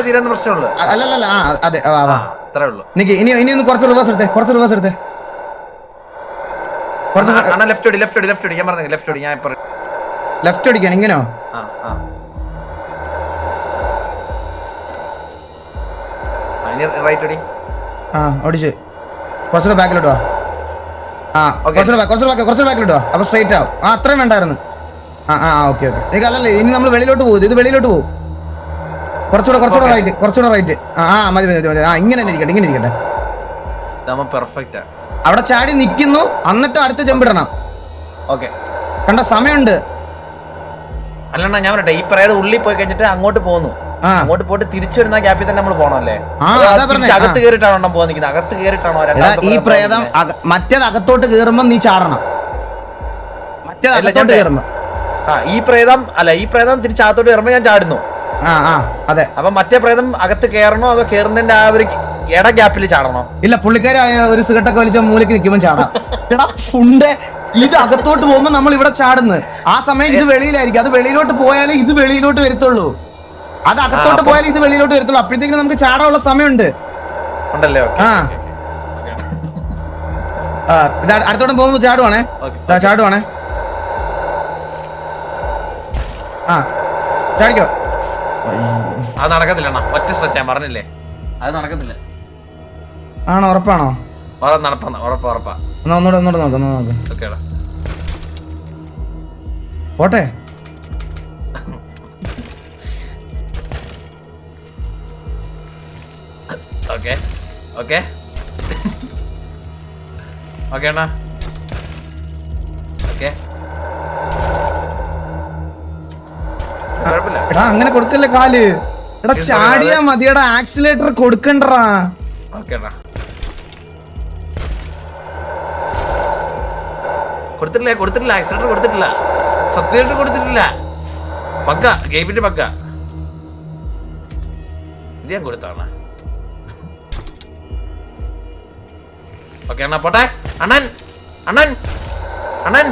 [SPEAKER 1] തീരുന്ന പ്രശ്നമുള്ളൂ.
[SPEAKER 2] അല്ലല്ല ആ അതെ വാ
[SPEAKER 1] അത്രേ ഉള്ളൂ.
[SPEAKER 2] നിക്ക് ഇനി ഒന്ന് കുറച്ച് റിവേഴ്സ് എടുത്തേ കുറച്ച്
[SPEAKER 1] അണ്ണൻ ലെഫ്റ്റ് ഓടി ഞാൻ പറഞ്ഞു ലെഫ്റ്റ് ഓടി ഞാൻ
[SPEAKER 2] ലെഫ്റ്റ് അടിക്കാൻ ഇങ്ങനോ
[SPEAKER 1] റൈറ്റ് ഓടി.
[SPEAKER 2] ഓടിച്ച് കുറച്ചുകൂടെ ബാക്കിലോട്ട് വാ. കുറച്ചുകൂടെ ബാക്കിലോട്ട് വാ. അപ്പൊ സ്ട്രൈറ്റ് ആവും. അത്രയും വേണ്ടായിരുന്നു. ഓക്കെ എനിക്ക് അല്ലല്ലേ ഇനി നമ്മൾ വെളിയിലോട്ട് പോകും. ഇത് വെളിയിലോട്ട് പോകും. കുറച്ചുകൂടെ റൈറ്റ്. മതി. ഇങ്ങനെ ഇരിക്കട്ടെ. അവിടെ ചാടി നിക്കുന്നു എന്നിട്ട് അടുത്ത ജമ്പ് ഇടണം.
[SPEAKER 1] ഓക്കെ
[SPEAKER 2] കണ്ട സമയമുണ്ട്.
[SPEAKER 1] അല്ലണ്ണ ഞാൻ പറയട്ടെ, ഈ പ്രേതം ഉള്ളിൽ പോയി കഴിഞ്ഞിട്ട് അങ്ങോട്ട് പോകുന്നു. അങ്ങോട്ട് പോയിട്ട് തിരിച്ചു വരുന്ന ഗ്യാപ്പിൽ തന്നെ നമ്മൾ പോണല്ലേ? അകത്ത് കയറിയിട്ടാണോ പോകാൻ നിൽക്കുന്നത്? അകത്ത് കയറിയിട്ടാണോ
[SPEAKER 2] ഈ പ്രേതം മറ്റേത് അകത്തോട്ട് കയറുമ്പോ നീ ചാടണം. മറ്റേത് അകത്തോട്ട് കയറുമ്പോ
[SPEAKER 1] ഈ പ്രേതം തിരിച്ചകത്തോട്ട് കയറുമ്പോ ഞാൻ ചാടുന്നു.
[SPEAKER 2] അതെ.
[SPEAKER 1] അപ്പൊ മറ്റേ പ്രേതം അകത്ത് കയറണോ അതോ കയറുന്നതിന്റെ ആ ഒരു ഇട ഗ്യാപ്പിൽ ചാടണോ?
[SPEAKER 2] ഇല്ല, പുള്ളിക്കാരായ ഒരു സിഗരറ്റൊക്കെ വലിച്ച മൂലക്ക് നിൽക്കുമ്പോൾ ചാടാം. എടാ ഫുണ്ട് ഇത് അകത്തോട്ട് പോകുമ്പോ നമ്മൾ ഇവിടെ ചാടുന്നു. ആ സമയം ഇത് വെളിയിലായിരിക്കും. അത് വെളിയിലോട്ട് പോയാലേ ഇത് വെളിയിലോട്ട് വരത്തുള്ളൂ. അത് അകത്തോട്ട് പോയാലേ ഇത് വെളിയിലോട്ട് വരത്തുള്ളൂ. അപ്പോഴത്തേക്കും നമുക്ക് ചാടാനുള്ള സമയമുണ്ട്. അടുത്തോട്ട് പോകുമ്പോ ചാടുവാണേ. ചാടിക്കോ.
[SPEAKER 1] അത് നടക്കത്തില്ല ഒറ്റ സ്ട്രെച്ച് ഞാൻ പറഞ്ഞില്ലേ, അത് നടക്കത്തില്ല.
[SPEAKER 2] ആണോ? ഉറപ്പാണോ?
[SPEAKER 1] ഉറപ്പാ.
[SPEAKER 2] ഒന്നുകൂടെ നോക്ക്. പോട്ടെ.
[SPEAKER 1] ഓക്കെ അണ്ണാ.
[SPEAKER 2] എടാ അങ്ങനെ കൊടുക്കല്ലേ കാല്. എടാ ചാടിയാ മതിയടാ, ആക്സിലേറ്റർ കൊടുക്കണ്ടടാ.
[SPEAKER 1] കൊടുത്തിട്ടില്ല ആക്സിലേറ്റർ കൊടുത്തിട്ടില്ല, സബ്സിലേറ്റർ കൊടുത്തിട്ടില്ല. പക്ക ഗെയിമിന്റെ പക്ക ഇത് ഞാൻ കൊടുത്താണ്. ഓക്കെ അണ്ണാ പോട്ടെ. അണ്ണൻ അണ്ണൻ അണ്ണൻ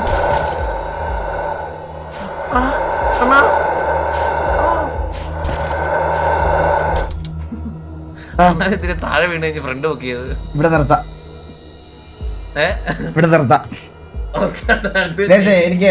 [SPEAKER 1] അണ്ണനെതിരെ താഴെ വീണ് കഴിഞ്ഞ് ഫ്രണ്ട് നോക്കിയത്.
[SPEAKER 2] ഇവിടെ നിർത്താം. എനിക്ക്